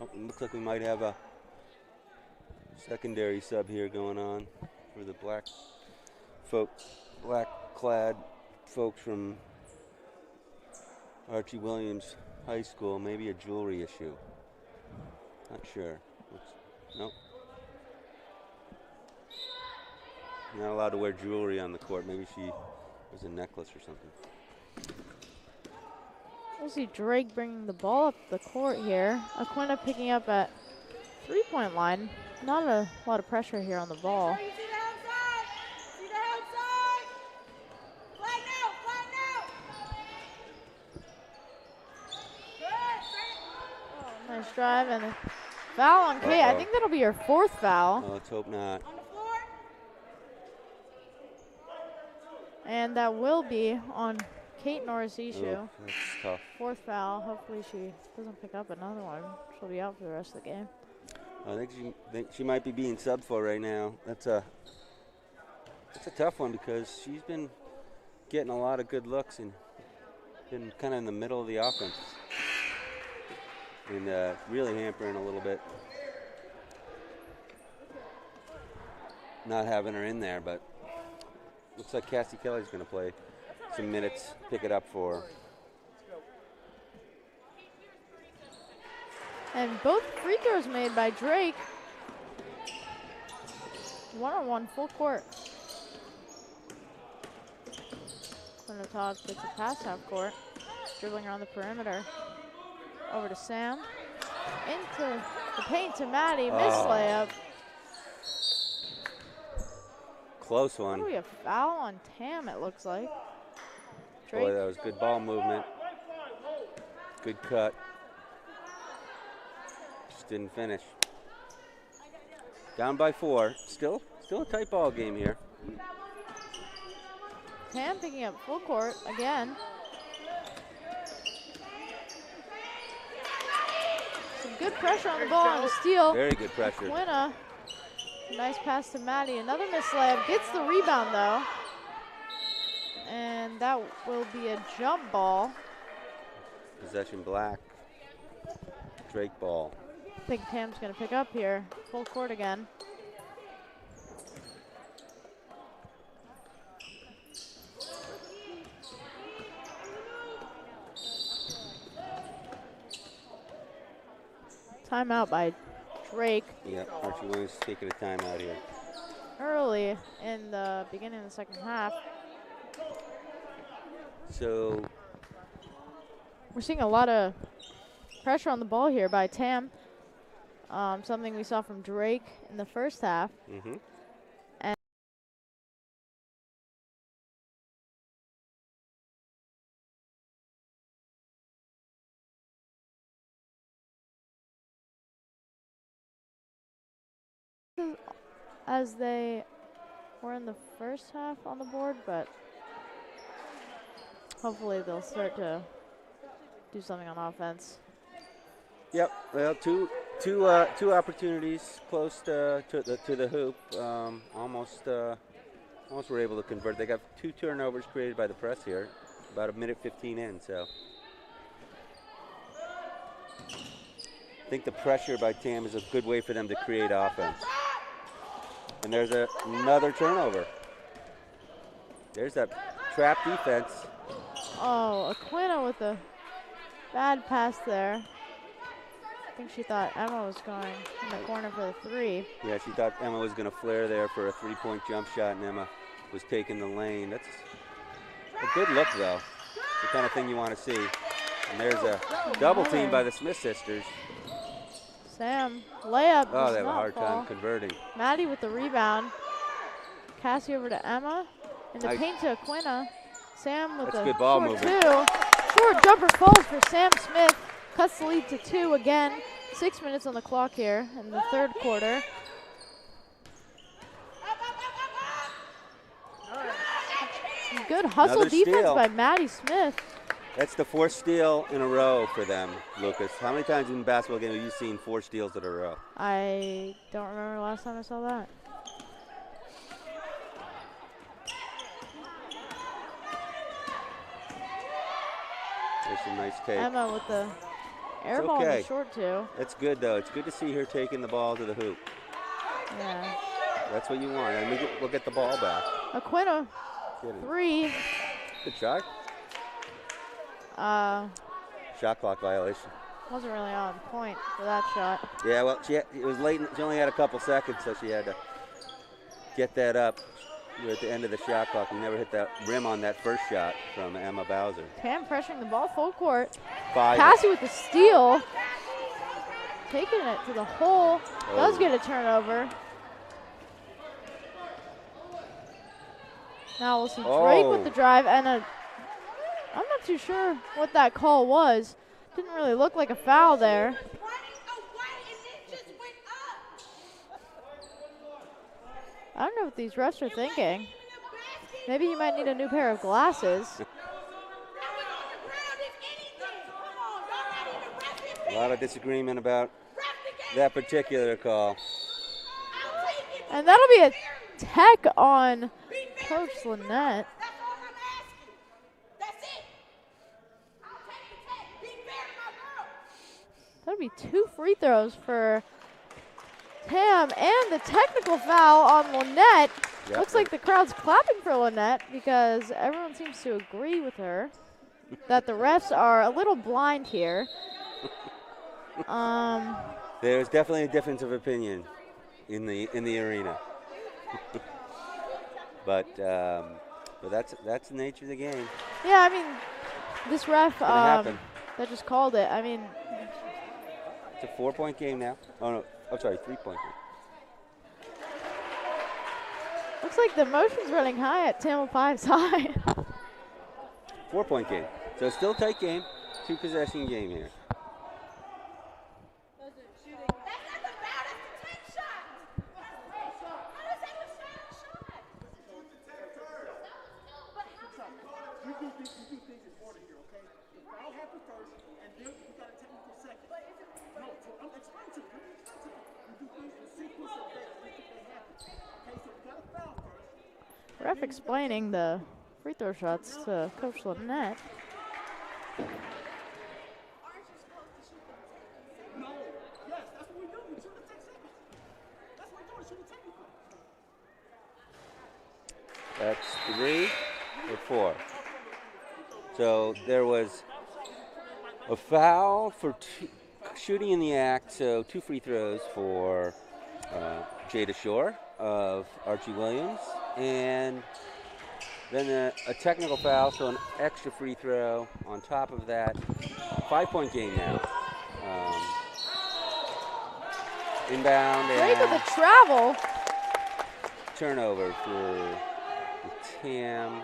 Oh, it looks like we might have a secondary sub here going on for the black-clad folks from Archie Williams High School. Maybe a jewelry issue. Not sure. Nope. Not allowed to wear jewelry on the court. Maybe she was a necklace or something. We'll see Drake bringing the ball up the court here. Aquina picking up at 3-point line. Not a lot of pressure here on the ball. Nice drive and a foul on Kate. I think that'll be her 4th foul. Oh, let's hope not. And that will be on Kate Narcissu. Oh, that's tough. 4th foul. Hopefully she doesn't pick up another one. She'll be out for the rest of the game. I think she might be being subbed for right now. That's a tough one because she's been getting a lot of good looks and been kind of in the middle of the offense. And really hampering a little bit. Not having her in there, but looks like Cassie Kelly's going to play some minutes, pick it up for her. And both free throws made by Drake. 1-on-1 full court. Quinna Todd gets a pass half court. Dribbling around the perimeter. Over to Sam. Into the paint to Maddie. Missed layup. Close one. What do we have? Foul on Tam, it looks like. Drake. Boy, that was good ball movement. Good cut. Just didn't finish. Down by 4. Still a tight ball game here. Tam picking up full court again. Some good pressure on the ball on the steal. Very good pressure. Quinna. Nice pass to Maddie. Another missed layup. Gets the rebound though. And that will be a jump ball. Possession black. Drake ball. I think Tam's going to pick up here. Full court again. Timeout by Drake. Yeah, Archie Williams is taking a timeout here. Early in the beginning of the second half. So We're seeing a lot of pressure on the ball here by Tam. Something we saw from Drake in the first half. mm-hmm. As they were in the first half on the board, but hopefully they'll start to do something on offense. Yep. Well, two opportunities close to the hoop. Almost were able to convert. They got 2 turnovers created by the press here. About 1:15 in. So I think the pressure by Tam is a good way for them to create offense. And there's another turnover. There's that trap defense. Oh, Aquina with a bad pass there. I think she thought Emma was going in the corner for the 3. Yeah, she thought Emma was going to flare there for a 3-point jump shot, and Emma was taking the lane. That's a good look, though. The kind of thing you want to see. And there's a double team by the Smith sisters. Sam, layup. Oh, does they have a not hard fall. time converting. Maddie with the rebound. Cassie over to Emma. In the Nice. paint to Aquina. Sam with That's the good ball short movement. 2. Short jumper falls for Sam Smith. Cuts the lead to 2 again. 6 minutes on the clock here in the third quarter. Good hustle Another defense steal. by Maddie Smith. That's the 4th steal in a row for them, Lucas. How many times in basketball game have you seen 4 steals in a row? I don't remember the last time I saw that. There's some nice take. Emma with the air ball in okay. the short two. That's good, though. It's good to see her taking the ball to the hoop. Yeah. That's what you want. And we'll get the ball back. Aquino, Kidding. 3. Good shot. Shot clock violation. Wasn't really on point for that shot. Yeah, well, it was late. She only had a couple seconds, so she had to get that up. We were at the end of the shot clock. We never hit that rim on that first shot from Emma Bowser. Tam pressuring the ball full court. 5. Cassie with the steal. Taking it to the hole. Does get a turnover. Now we'll see Drake with the drive and I'm not too sure what that call was. Didn't really look like a foul there. I don't know what these refs are thinking. Maybe he might need a new pair of glasses. A lot of disagreement about that particular call. And that'll be a tech on Coach Lynette. That'll be 2 free throws for Tam and the technical foul on Lynette. Yep. Looks like the crowd's clapping for Lynette because everyone seems to agree with her that the refs are a little blind here. There's definitely a difference of opinion in the arena. but that's the nature of the game. Yeah, I mean, this ref Gonna that happen. just called it. I mean, It's a 4-point game now. Oh no, I'm sorry, 3-point game. looks like the motion's running high at Tamalpai's side. 4-point game. So still a tight game. 2-possession game here. Ref explaining the free throw shots to Coach Lynette. That's 3 or 4. So there was a foul for shooting in the act, so 2 free throws for Jada Shore of Archie Williams, and then a technical foul, so an extra free throw on top of that. 5-point game now. Inbound Drake with and the travel. turnover for Tam.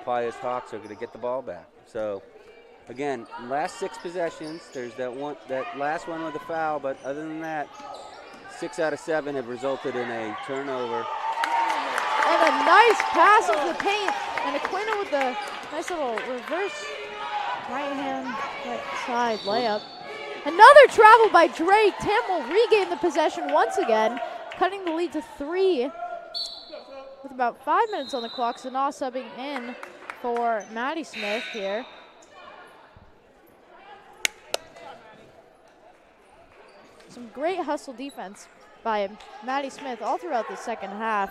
Pius Hawks are going to get the ball back. So again, last 6 possessions, there's that last one with a foul, but other than that, 6 out of 7 have resulted in a turnover. And a nice pass into the paint. And Aquino with the nice little reverse right side layup. Another travel by Drake. Tam will regain the possession once again, cutting the lead to 3 with about 5 minutes on the clock. Sanaa subbing in for Maddie Smith here. Some great hustle defense by Maddie Smith all throughout the second half.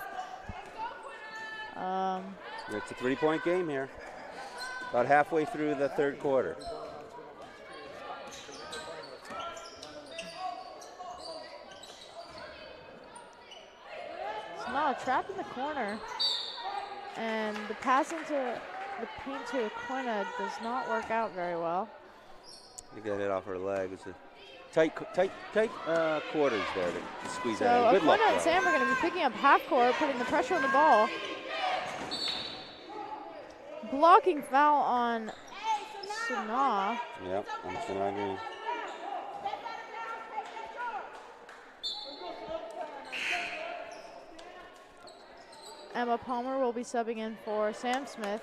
It's a 3-point game here. About halfway through the third quarter. Sanaa trapped in the corner. And the pass into the paint to Aquina does not work out very well. You got hit off her leg. It's a tight quarters there to squeeze So that in. Good luck, Aquina and though. Sam are going to be picking up half court, putting the pressure on the ball. Blocking foul on Sanaa. Yep, on Sanaa Green. Emma Palmer will be subbing in for Sam Smith.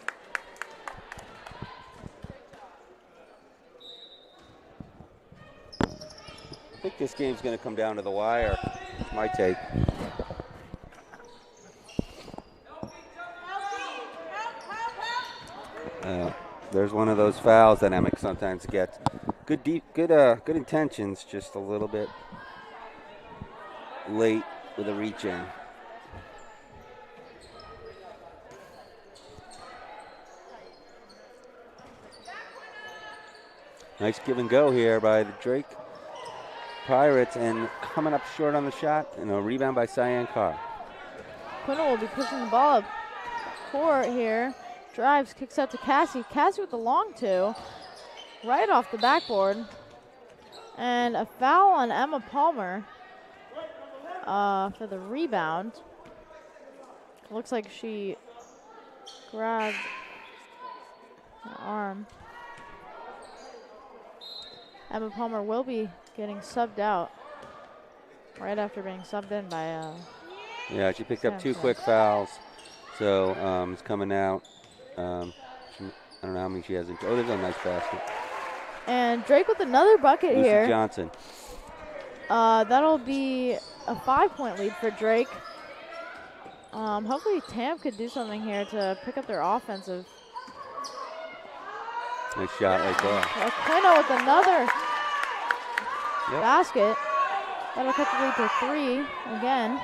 I think this game's going to come down to the wire. That's my take. There's one of those fouls that Emick sometimes gets. Good intentions, just a little bit late with a reach in. Nice give and go here by the Drake Pirates, and coming up short on the shot, and a rebound by Cyan Carr. Quinna will be pushing the ball up court here. Drives, kicks out to Cassie. Cassie with the long two, right off the backboard. And a foul on Emma Palmer for the rebound. Looks like she grabbed her arm. Emma Palmer will be getting subbed out right after being subbed in by yeah, she picked up two Smith. quick fouls, so it's coming out. I don't know how many she has. Oh, there's a nice basket. And Drake with another bucket Lucy here. Johnson. That'll be a 5-point lead for Drake. Hopefully Tam could do something here to pick up their offensive. Nice shot right there. Quinna with another basket. That'll cut the lead to 3 again.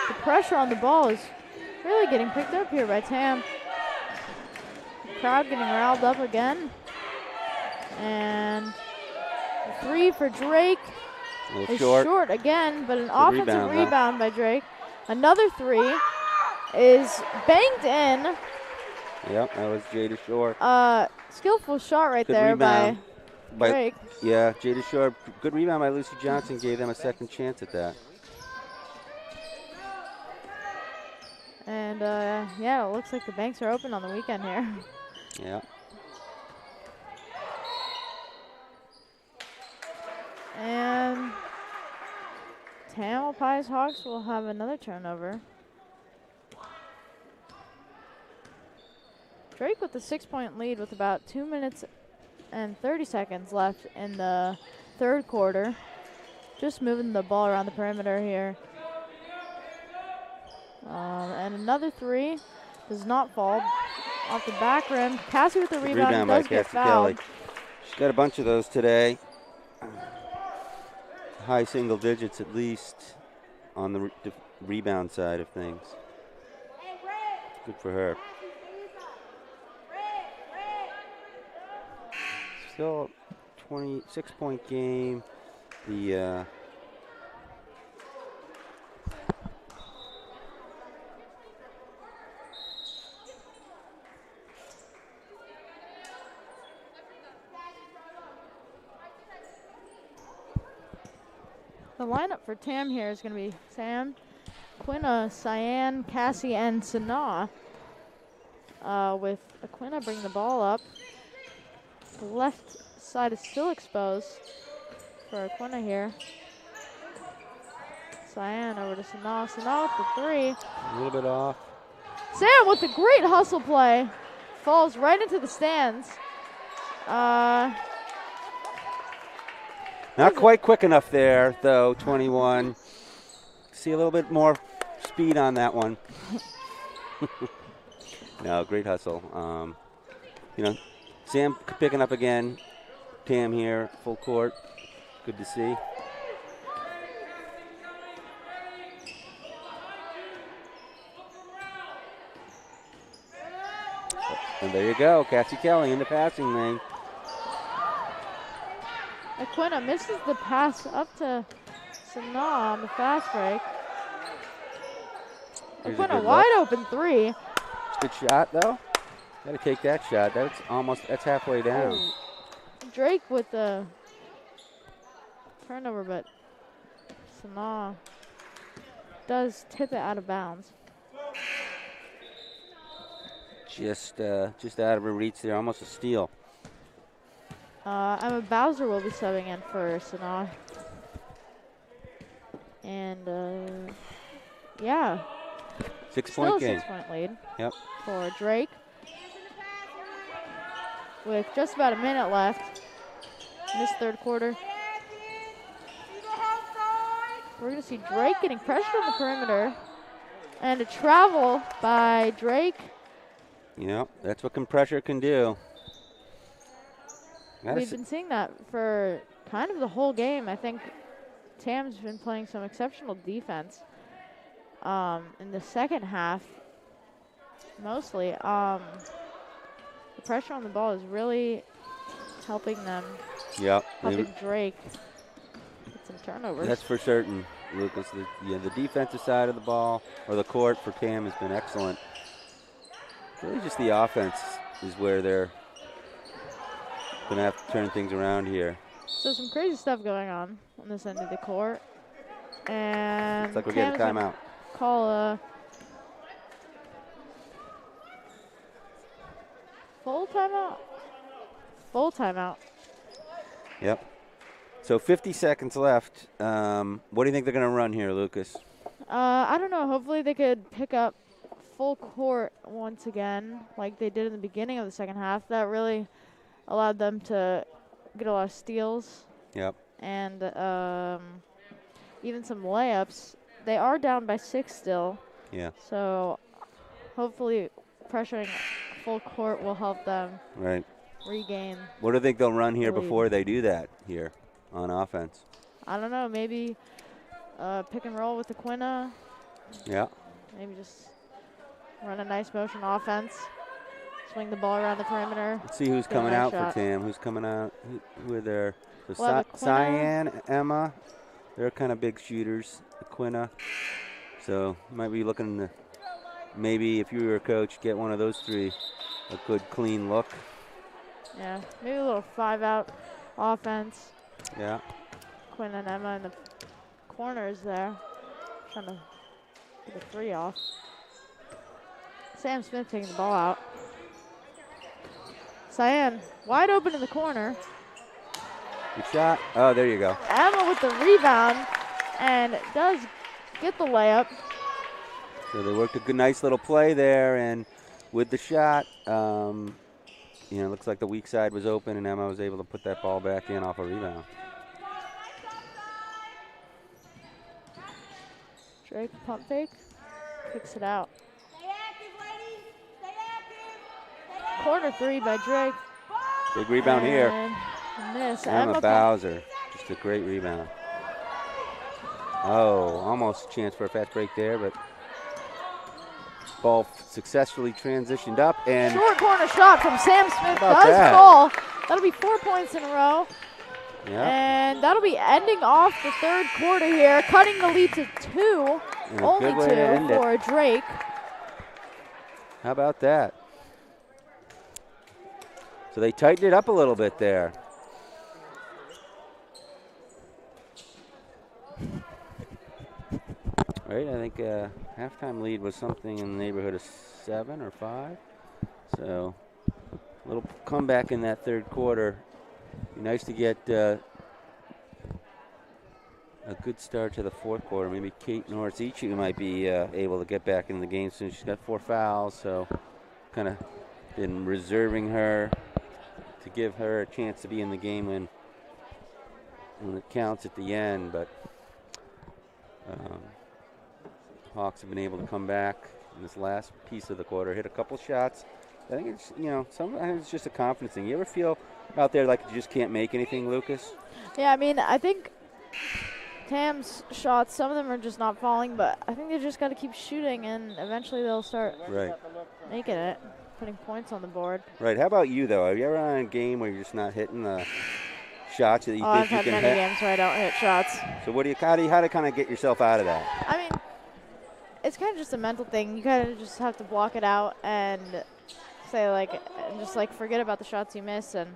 The pressure on the ball is really getting picked up here by Tam. The crowd getting riled up again. And the 3 for Drake is short again, but an offensive rebound by Drake. Another 3 is banked in. Yep, that was Jada Shore. Skillful shot right Good there rebound by Drake. Yeah, Jada Shore. Good rebound by Lucy Johnson. Gave them a second chance at that. And yeah, it looks like the banks are open on the weekend here. Yeah. And Tamalpais Hawks will have another turnover. Drake with the 6-point lead with about 2 minutes and 30 seconds left in the third quarter. Just moving the ball around the perimeter here. And another 3 does not fall off the back rim. Cassie with the rebound does get fouled. She's got a bunch of those today. High single digits at least on the rebound side of things. Good for her. Still 26-point game. The The lineup for Tam here is going to be Sam, Quinna, Cyan, Cassie, and Sanaa. With Quinna bringing the ball up. The left side is still exposed for Quinna here. Cyan over to Sanaa. Sanaa with the 3. a little bit off. Sam with a great hustle play. Falls right into the stands. Not quite quick enough there, though, 21. See a little bit more speed on that one. No, great hustle. Sam picking up again. Tam here, full court. Good to see. And there you go, Cassie Kelly in the passing lane. Quinna misses the pass up to Sanaa on the fast break. Quinna wide open 3. Good shot though. Got to take that shot. That's halfway down. Oh. Drake with the turnover, but Sanaa does tip it out of bounds. Just out of her reach there, almost a steal. Emma Bowser will be subbing in for Sanaa. And, yeah. 6-point Still a game. 6-point lead. Yep. For Drake. With just about a minute left in this third quarter. We're going to see Drake getting pressured on the perimeter. And a travel by Drake. Yep, that's what pressure can do. We've been seeing that for kind of the whole game. I think Tam's been playing some exceptional defense in the second half, mostly. The pressure on the ball is really helping them. Yep. Helping Drake get some turnovers. That's for certain, Lucas. The defensive side of the ball or the court for Tam has been excellent. Really just the offense is where they're going to have to turn things around here. So some crazy stuff going on this end of the court. And looks like we're getting a timeout. Call a full timeout? Full timeout. Yep. So 50 seconds left. What do you think they're going to run here, Lucas? I don't know. Hopefully they could pick up full court once again like they did in the beginning of the second half. That really allowed them to get a lot of steals. Yep. And even some layups. They are down by 6 still. Yeah. So hopefully pressuring full court will help them regain. What do you think they'll run here the lead. before they do that here on offense? I don't know. Maybe pick and roll with the Quinna. Yeah. Maybe just run a nice motion offense. Swing the ball around the perimeter. Let's see who's coming out for Tam. Who's coming out? Who are there? So Cyan, Emma, they're kind of big shooters. Quinna. So you might be looking to maybe, if you were a coach, get one of those three a good clean look. Yeah, maybe a little 5-out offense. Yeah. Quinn and Emma in the corners there, trying to get a 3 off. Sam Smith taking the ball out. Cyan wide open in the corner. Good shot. Oh, there you go. Emma with the rebound and does get the layup. So they worked a good, nice little play there, and with the shot, looks like the weak side was open, and Emma was able to put that ball back in off a rebound. Drake pump fake, kicks it out. Corner 3 by Drake. Big rebound here. Miss. Emma Bowser, just a great rebound. Oh, almost a chance for a fast break there, but ball successfully transitioned up, and short corner shot from Sam Smith does fall. That'll be 4 points in a row. Yeah. And that'll be ending off the third quarter here, cutting the lead to 2, only 2 for Drake. How about that? So they tightened it up a little bit there. Right, I think halftime lead was something in the neighborhood of 7 or 5. So a little comeback in that third quarter. Be nice to get a good start to the fourth quarter. Maybe Kate Norris-Ichu might be able to get back in the game soon. She's got 4 fouls, so kind of been reserving her to give her a chance to be in the game when it counts at the end. But Hawks have been able to come back in this last piece of the quarter, hit a couple shots. I think it's, sometimes it's just a confidence thing. You ever feel out there like you just can't make anything, Lucas? Yeah, I mean, I think Tam's shots, some of them are just not falling, but I think they just got to keep shooting, and eventually they'll start making it, putting points on the board. Right. How about you, though? Have you ever had a game where you're just not hitting the shots that you think you can hit? I've had many games where I don't hit shots. So how do you kind of get yourself out of that? I mean, it's kind of just a mental thing. You kind of just have to block it out and say, forget about the shots you miss. And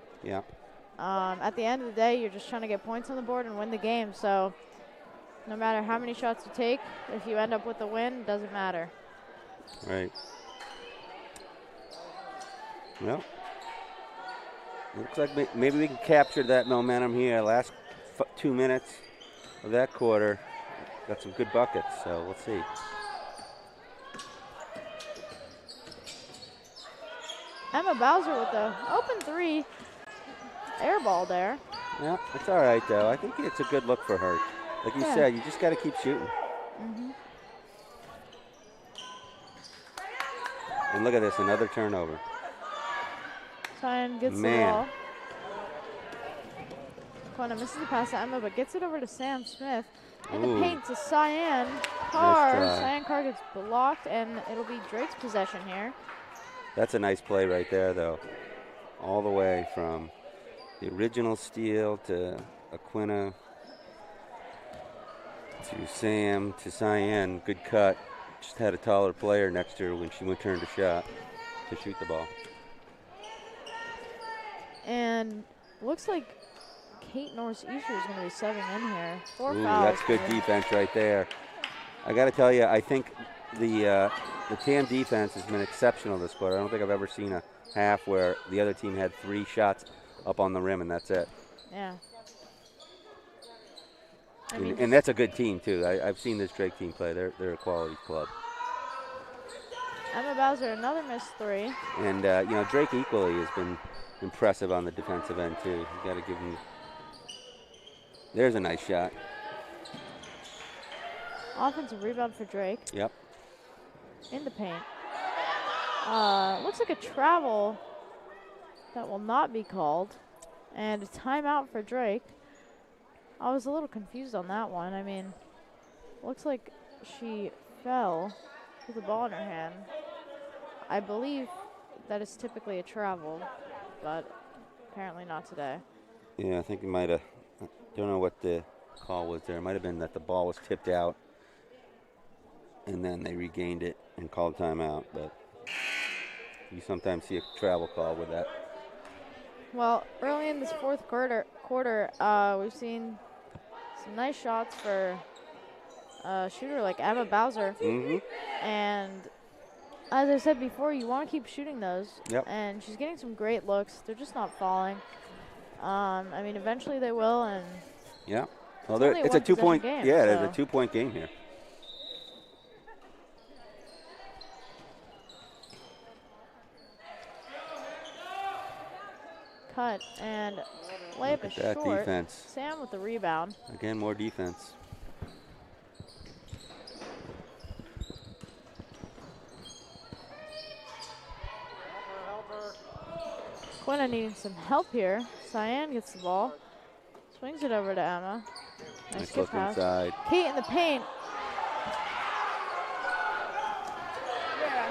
at the end of the day, you're just trying to get points on the board and win the game. So no matter how many shots you take, if you end up with a win, it doesn't matter. Right. Well, Looks like maybe we can capture that momentum here. Last 2 minutes of that quarter. Got some good buckets, so we'll see. Emma Bowser with the open three. Air ball there. Yeah, it's all right, though. I think it's a good look for her. Like you said, you just got to keep shooting. And look at this, another turnover. Cyan gets the ball. Quina misses the pass to Emma, but gets it over to Sam Smith. In the paint to Cyan Carr. Nice try. Cyan Carr gets blocked, and it'll be Drake's possession here. That's a nice play right there, though. All the way from the original steal to Aquina to Sam to Cyan. Good cut. Just had a taller player next to her when she turned a shot to shoot the ball. And looks like Kate Norris-Easter is going to be subbing in here. 4 Ooh, fouls. that's good defense right there. I got to tell you, I think the TAM defense has been exceptional this quarter. I don't think I've ever seen a half where the other team had 3 shots up on the rim and that's it. Yeah. And that's a good team too. I've seen this Drake team play. They're a quality club. Emma Bowser, another missed 3. And Drake equally has been impressive on the defensive end too. You got to give him. There's a nice shot. Offensive rebound for Drake. Yep. In the paint. Looks like a travel that will not be called. And a timeout for Drake. I was a little confused on that one. I mean, looks like she fell with the ball in her hand. I believe that is typically a travel, but apparently not today. Yeah, I think it might have. I don't know what the call was there. It might have been that the ball was tipped out, and then they regained it and called timeout. But you sometimes see a travel call with that. Well, early in this fourth quarter, we've seen some nice shots for a shooter like Emma Bowser. And as I said before, you want to keep shooting those. Yep. And she's getting some great looks. They're just not falling. I mean, eventually they will. And yeah. Well, it's a 2-point game. Yeah, there's a 2-point game here. Cut and layup is short. Defense. Sam with the rebound. Again, more defense. Quina needing some help here. Cyan gets the ball. Swings it over to Emma. Nice skip look pass. inside. Kate in the paint.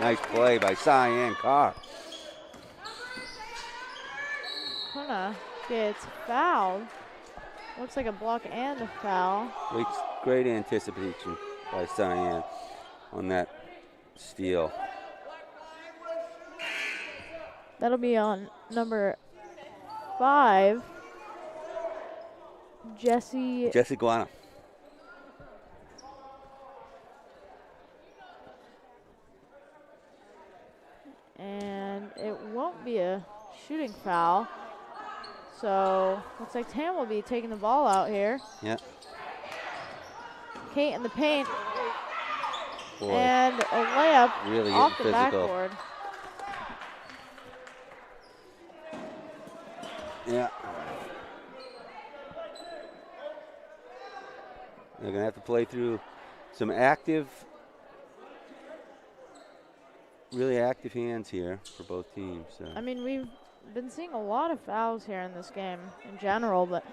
Nice play by Cyan Carr. Quina gets fouled. Looks like a block and a foul. Great anticipation by Cyan on that steal. That'll be on number 5, Jesse Guana. And it won't be a shooting foul. So looks like Tam will be taking the ball out here. Yep. Kate in the paint. Boy, and a layup really off the physical. backboard. Yeah. They're going to have to play through some really active hands here for both teams. So. I mean, we've been seeing a lot of fouls here in this game in general, but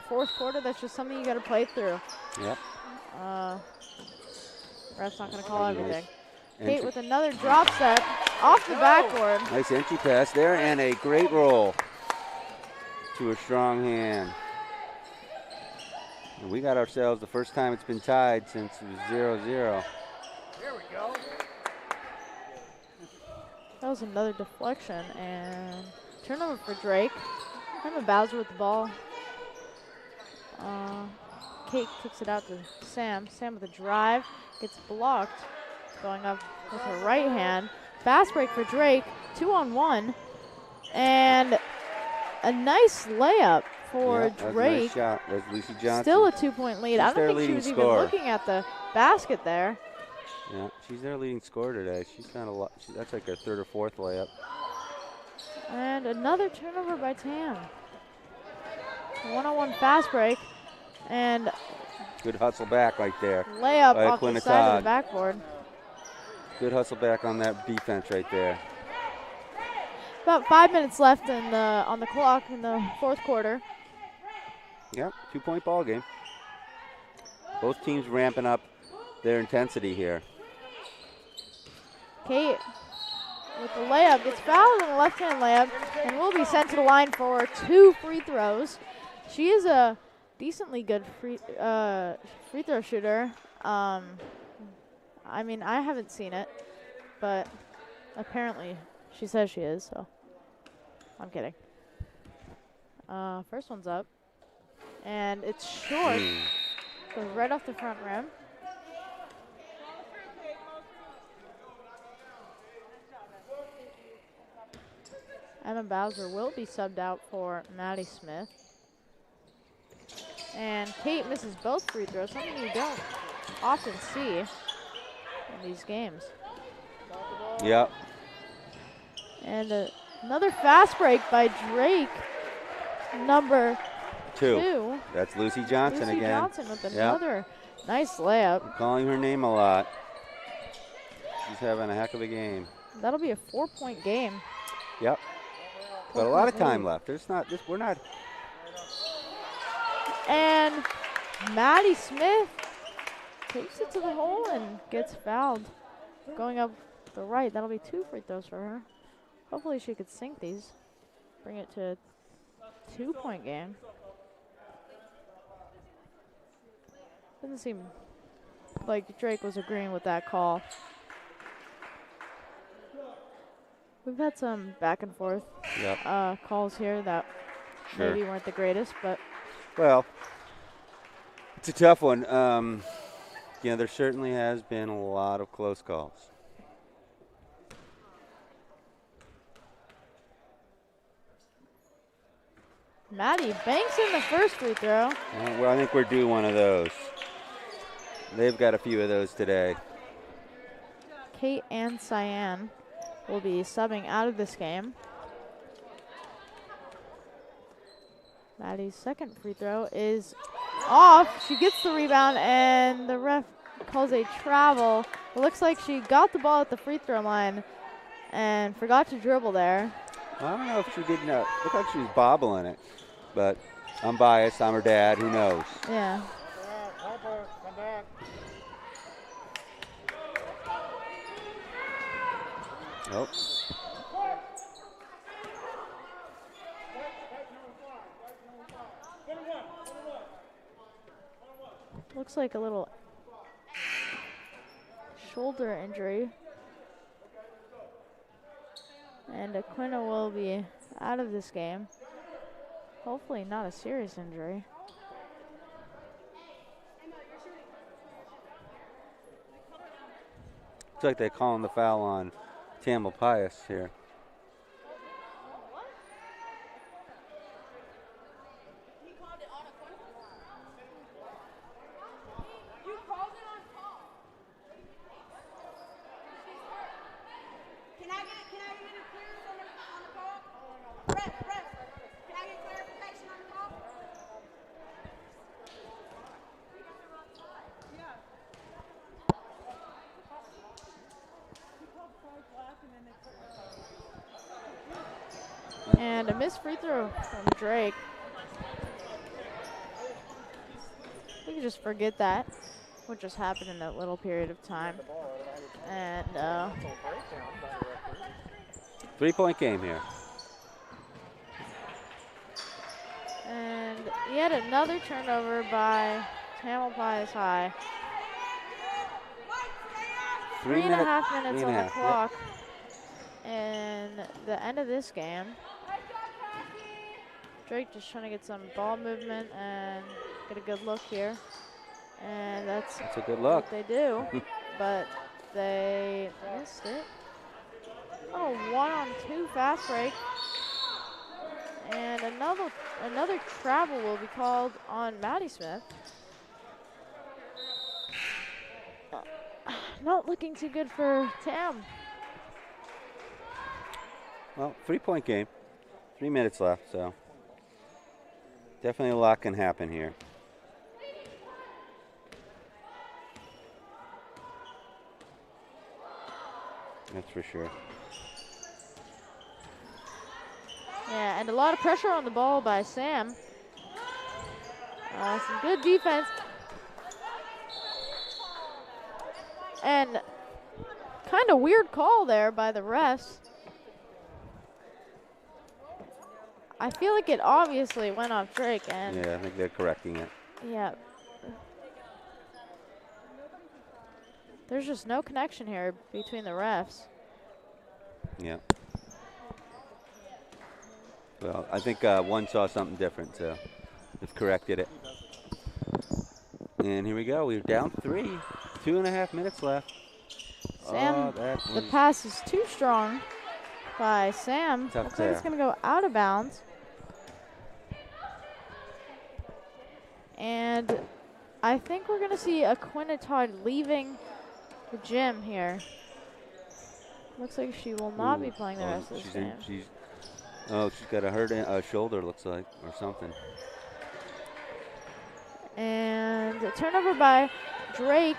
fourth quarter, that's just something you got to play through. Yep. Ref's not going to call everything. Nice Kate with another drop set off the backboard. Nice entry pass there and a great roll to a strong hand. And we got ourselves the first time it's been tied since it was 0-0. Here we go. That was another deflection and turnover for Drake. Emma Bowser with the ball. Kate kicks it out to Sam. Sam with a drive, gets blocked. Going up with her right hand. Fast break for Drake, 2-on-1. And a nice layup for That was a Drake. nice shot. That's Lucy Johnson. Still a 2-point lead. She's I don't their think she leading was scorer. even looking at the basket there. Yeah, she's their leading scorer today. She's kind of that's like her third or fourth layup. And another turnover by Tam. 1-on-1 fast break. And Good hustle back right there. layup by off the Quinna side of Todd. the backboard. Good hustle back on that defense right there. About 5 minutes left on the clock in the fourth quarter. Yep, 2-point ball game. Both teams ramping up their intensity here. Kate with the layup gets fouled on the left-hand layup and will be sent to the line for 2 free throws. She is a decently good free throw shooter. I mean, I haven't seen it, but apparently she says she is, so I'm kidding. First one's up, and it's short. Goes right off the front rim. Emma Bowser will be subbed out for Maddie Smith. And Kate misses both free throws, something you don't often see in these games. Yep. And another fast break by Drake, number 2. That's Lucy Johnson Lucy again. Johnson with another nice layup. Calling her name a lot. She's having a heck of a game. That'll be a 4-point game. Yep. But a lot of time left. We're not. And Maddie Smith takes it to the hole and gets fouled. Going up the right, that'll be 2 free throws for her. Hopefully she could sink these. Bring it to a 2-point game. Doesn't seem like Drake was agreeing with that call. We've had some back and forth calls here that maybe weren't the greatest, but. Well, it's a tough one. There certainly has been a lot of close calls. Maddie banks in the first free throw. Well, I think we're due one of those. They've got a few of those today. Kate and Cyan will be subbing out of this game. Maddie's second free throw is off. She gets the rebound, and the ref calls a travel. It looks like she got the ball at the free throw line and forgot to dribble there. I don't know if she did not. Looked like she was bobbling it, but I'm biased. I'm her dad. Who knows? Yeah. Help her. Come back. Nope. Looks like a little shoulder injury. And Aquina will be out of this game. Hopefully not a serious injury. Looks like they're calling the foul on Tamil Pius here. And a missed free throw from Drake. We can just forget that, what just happened in that little period of time. And 3-point game here. And yet another turnover by Tamalpais High. 3.5 minutes on the clock. And the end of this game. Drake just trying to get some ball movement and get a good look here. And that's a good look. What they do. But they missed it. Oh, 1-on-2 fast break. And another travel will be called on Maddie Smith. Not looking too good for Tam. Well, 3-point game. 3 minutes left, so definitely a lot can happen here. That's for sure. Yeah, and a lot of pressure on the ball by Sam. Some good defense. And kind of weird call there by the refs. I feel like it obviously went off Drake. And Yeah, I think they're correcting it. yeah. There's just no connection here between the refs. Yeah. Well, I think one saw something different, so they've corrected it. And here we go. We're down 3. 2.5 minutes left. Sam, that the was pass is too strong by Sam. Tough Looks like it's tear. going to go out of bounds. And I think we're going to see a Quinitard leaving the gym here. Looks like she will not be playing the rest of this game. she's got a hurt shoulder, looks like, or something. And a turnover by Drake.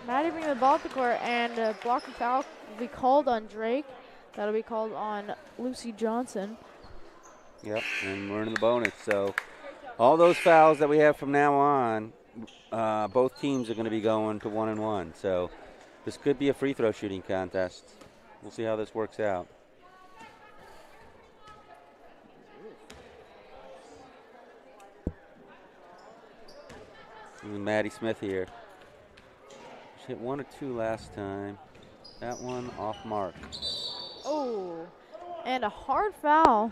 Maddie bringing the ball up the court, and a blocking foul will be called on Drake. That'll be called on Lucy Johnson. Yep, and we're in the bonus. So all those fouls that we have from now on, both teams are going to be going to 1-1. So this could be a free throw shooting contest. We'll see how this works out. And Maddie Smith here. She hit 1 or 2 last time. That one off mark. Oh, and a hard foul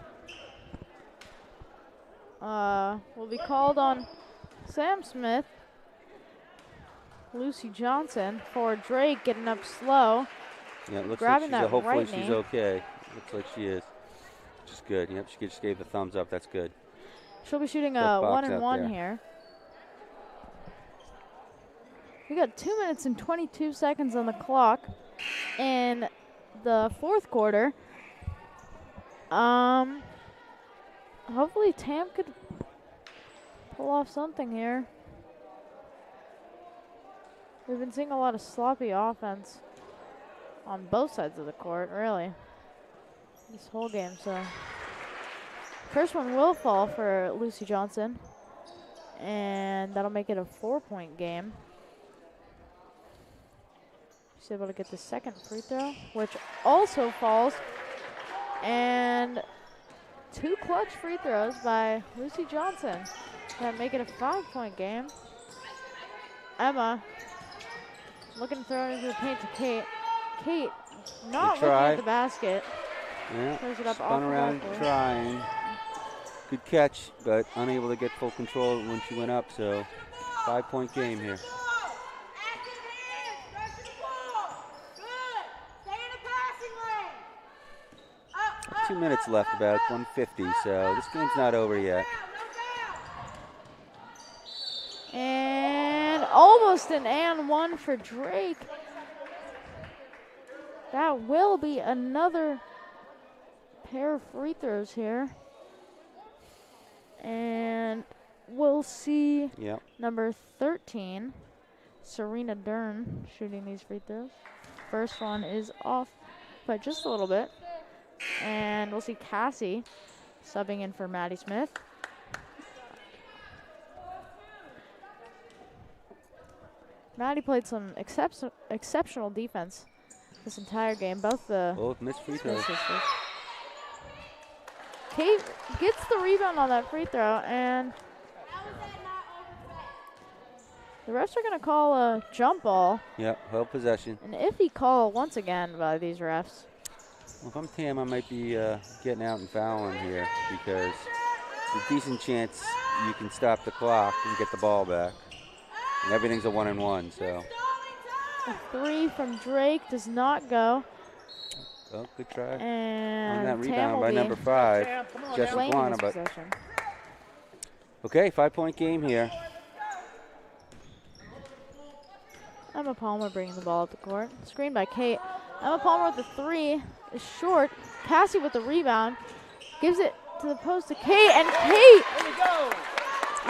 will be called on Sam Smith. Lucy Johnson for Drake getting up slow. Yeah, it looks Grabbing like that hopefully right she's knee. okay. Looks like she is. Which is good. Yep, she just gave the thumbs up. That's good. She'll be shooting Good a box out 1-1 there. here. We got 2 minutes and 22 seconds on the clock in the fourth quarter. Hopefully Tam could pull off something here. We've been seeing a lot of sloppy offense on both sides of the court, really, this whole game. So first one will fall for Lucy Johnson, and that'll make it a 4-point game. She's able to get the second free throw, which also falls. And 2 clutch free throws by Lucy Johnson that make it a 5-point game. Emma looking to throw it into the paint to Kate. Kate not looking at the basket. Yeah, Throws it up off spun the around backboard. trying. Good catch, but unable to get full control when she went up. So 5-point game here. 2 minutes left, about 1:50. So this game's not over yet. And almost an and one for Drake. That will be another pair of free throws here. And we'll see Yep. number 13, Serena Dern, shooting these free throws. First one is off by just a little bit. And we'll see Cassie subbing in for Maddie Smith. Maddie played some exceptional defense this entire game. Both missed free Smith throws. sisters. Kate gets the rebound on that free throw, and the refs are going to call a jump ball. Yep, held possession. An iffy call once again by these refs. Well, if I'm Tam, I might be getting out and fouling here because it's a decent chance you can stop the clock and get the ball back. And everything's a 1-1, so. A 3 from Drake does not go. Oh, good try. And On that Tam rebound will by be number 5, Tam, come on, Jesse Tam. claiming Guana. this But possession. okay, 5-point game here. Emma Palmer bringing the ball up the court. Screen by Kate. Emma Palmer with the 3 is short. Cassie with the rebound. Gives it to the post to Kate, and Kate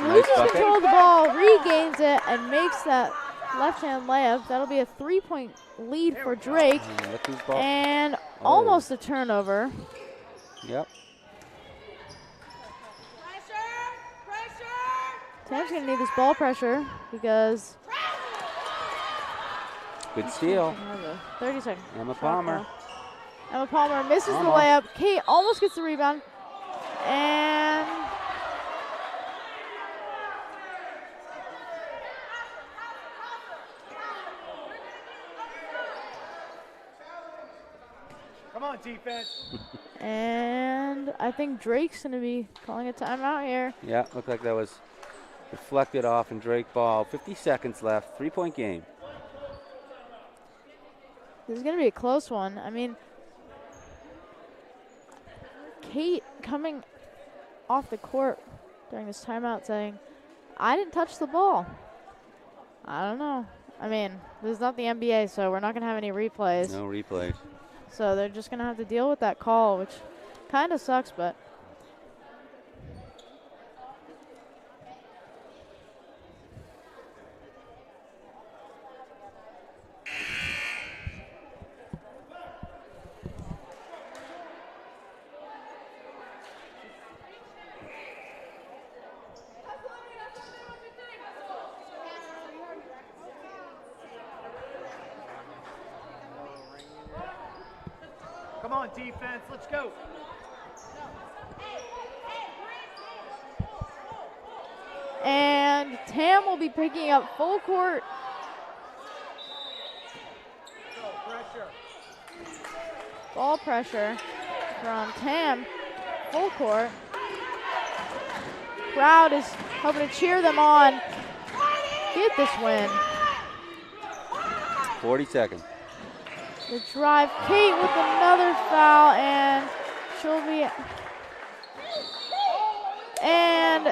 loses bucket. control of the ball, regains it, and makes that left-hand layup. That'll be a 3-point lead for Drake, And look who's ball. and almost a turnover. Yep. Tam's gonna need this ball pressure because Good steal. 30 seconds. Emma Shot Palmer. clock. Emma Palmer misses the Almost. layup. Kate almost gets the rebound. And Come on, defense. and I think Drake's gonna be calling a timeout here. Yeah, looked like that was deflected off and Drake ball. 50 seconds left. 3-point game. This is gonna be a close one. I mean, Kate coming off the court during this timeout saying, I didn't touch the ball. I don't know. I mean, this is not the NBA, so we're not going to have any replays. No replays. So they're just going to have to deal with that call, which kind of sucks, but. Come on, defense. Let's go. And Tam will be picking up full court. Go, pressure. Ball pressure from Tam. Full court. Crowd is hoping to cheer them on. Get this win. 40 seconds. The drive. Kate with another foul, and she'll be. And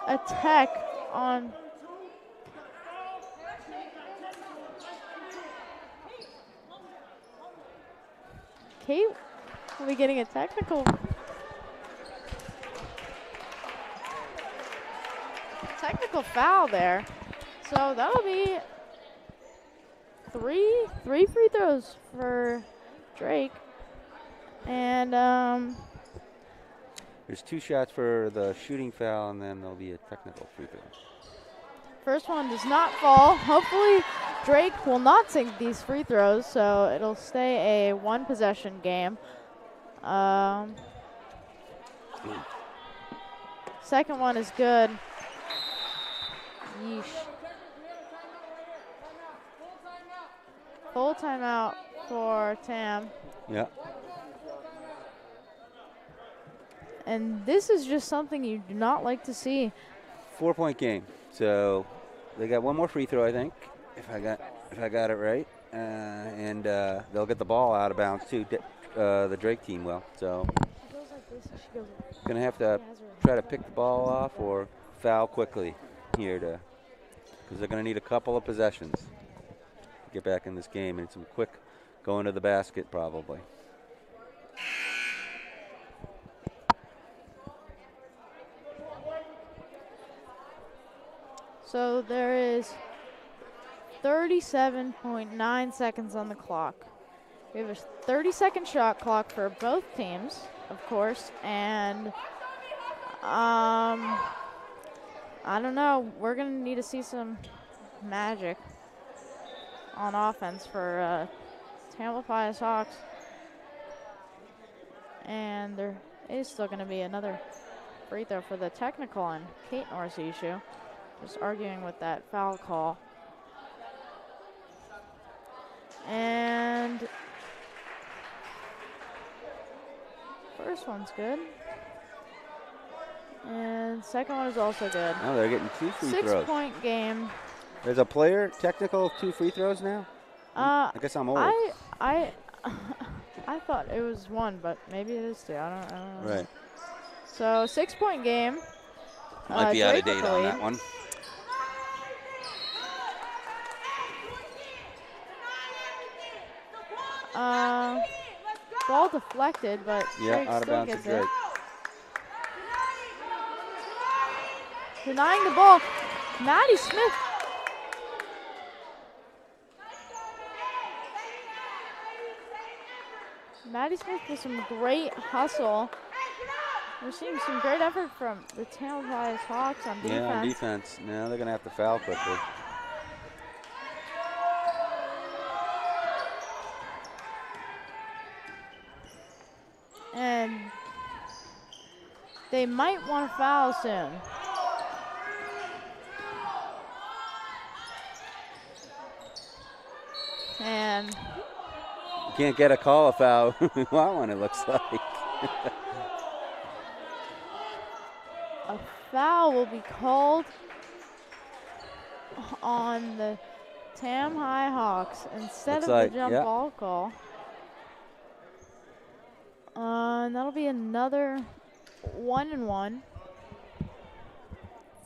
a tech on. Kate will be getting a technical foul there. So that'll be three free throws for Drake. And There's 2 shots for the shooting foul, and then there'll be a technical free throw. first one does not fall. Hopefully Drake will not sink these free throws, so it'll stay a 1-possession game. Second one is good. Yeesh. Full timeout for Tam. Yeah. And this is just something you do not like to see. 4-point game. So they got one more free throw, I think, if I got it right, and they'll get the ball out of bounds too. The Drake team will. So She goes like this and she goes. gonna have to try to pick the ball off or foul quickly here because they're gonna need a couple of possessions to get back in this game and some quick going to the basket probably. So there is 37.9 seconds on the clock. We have a 30-second shot clock for both teams, of course, and I don't know. We're gonna need to see some magic on offense for Tampa Pius Hawks, and there is still gonna be another free throw for the technical on Kate Norsishu. Just arguing with that foul call. And first one's good. And second one is also good. Oh, they're getting 2 free throws. 6-point game. There's a player technical 2 free throws now. I guess I'm old. I I thought it was 1, but maybe it is 2. I don't know. Right. So 6-point game. Might be out of Drake with date the on lead. that one. Ball deflected, but Yeah, Drake out of still bounds to gets Drake. it. Denying the ball. Maddie Smith. Maddie Smith with some great hustle. We're seeing some great effort from the Taylor Hawks on defense. Yeah, on defense. Now they're going to have to foul quickly. And they might want to foul soon. And You can't get a call a foul. We want one, it looks like. a foul will be called on the Tam High Hawks instead Looks of like, the jump yeah. ball call. And that'll be another 1-1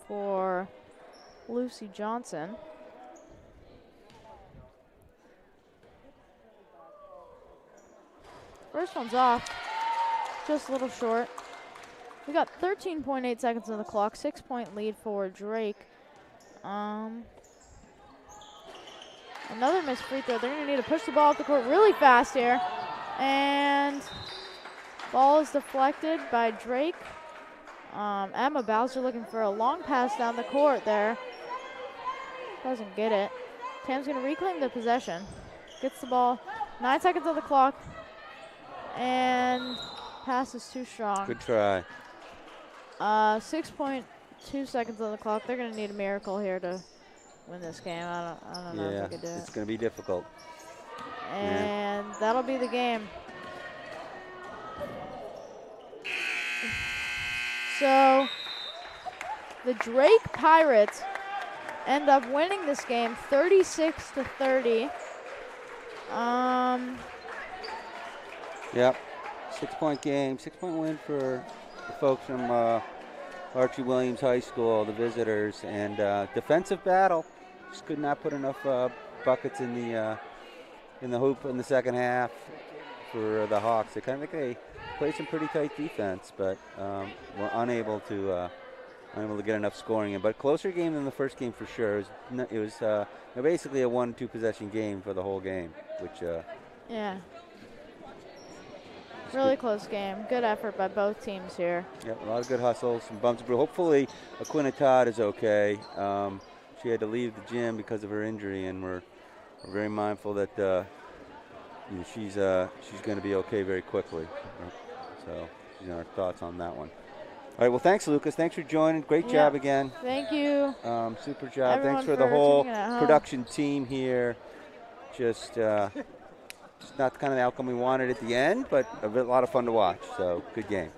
for Lucy Johnson. First one's off, just a little short. We got 13.8 seconds on the clock, 6-point lead for Drake. Another missed free throw. They're going to need to push the ball up the court really fast here. And ball is deflected by Drake. Emma Bowser looking for a long pass down the court there. Doesn't get it. Tam's going to reclaim the possession. Gets the ball. 9 seconds on the clock. And pass is too strong. Good try. 6.2 seconds on the clock. They're going to need a miracle here to win this game. I don't know if they could do it. It's going to be difficult. And that'll be the game. So the Drake Pirates end up winning this game 36-30. Yep. 6-point game, 6-point win for the folks from Archie Williams High School, the visitors, and defensive battle. Just could not put enough buckets in the hoop in the second half for the Hawks. They played some pretty tight defense, but were unable to get enough scoring in. But closer game than the first game for sure. It was basically a 1-2 possession game for the whole game, which really close game. Good effort by both teams here. Yep, a lot of good hustles, some bumps. But hopefully, Aquina Todd is okay. She had to leave the gym because of her injury, and we're very mindful that she's going to be okay very quickly. So, our thoughts on that one. All right, well, thanks, Lucas. Thanks for joining. Great job again. Thank you. Super job. Everyone Thanks for the whole taking it home. production team here. Just not the kind of outcome we wanted at the end, but a lot of fun to watch. So, good game.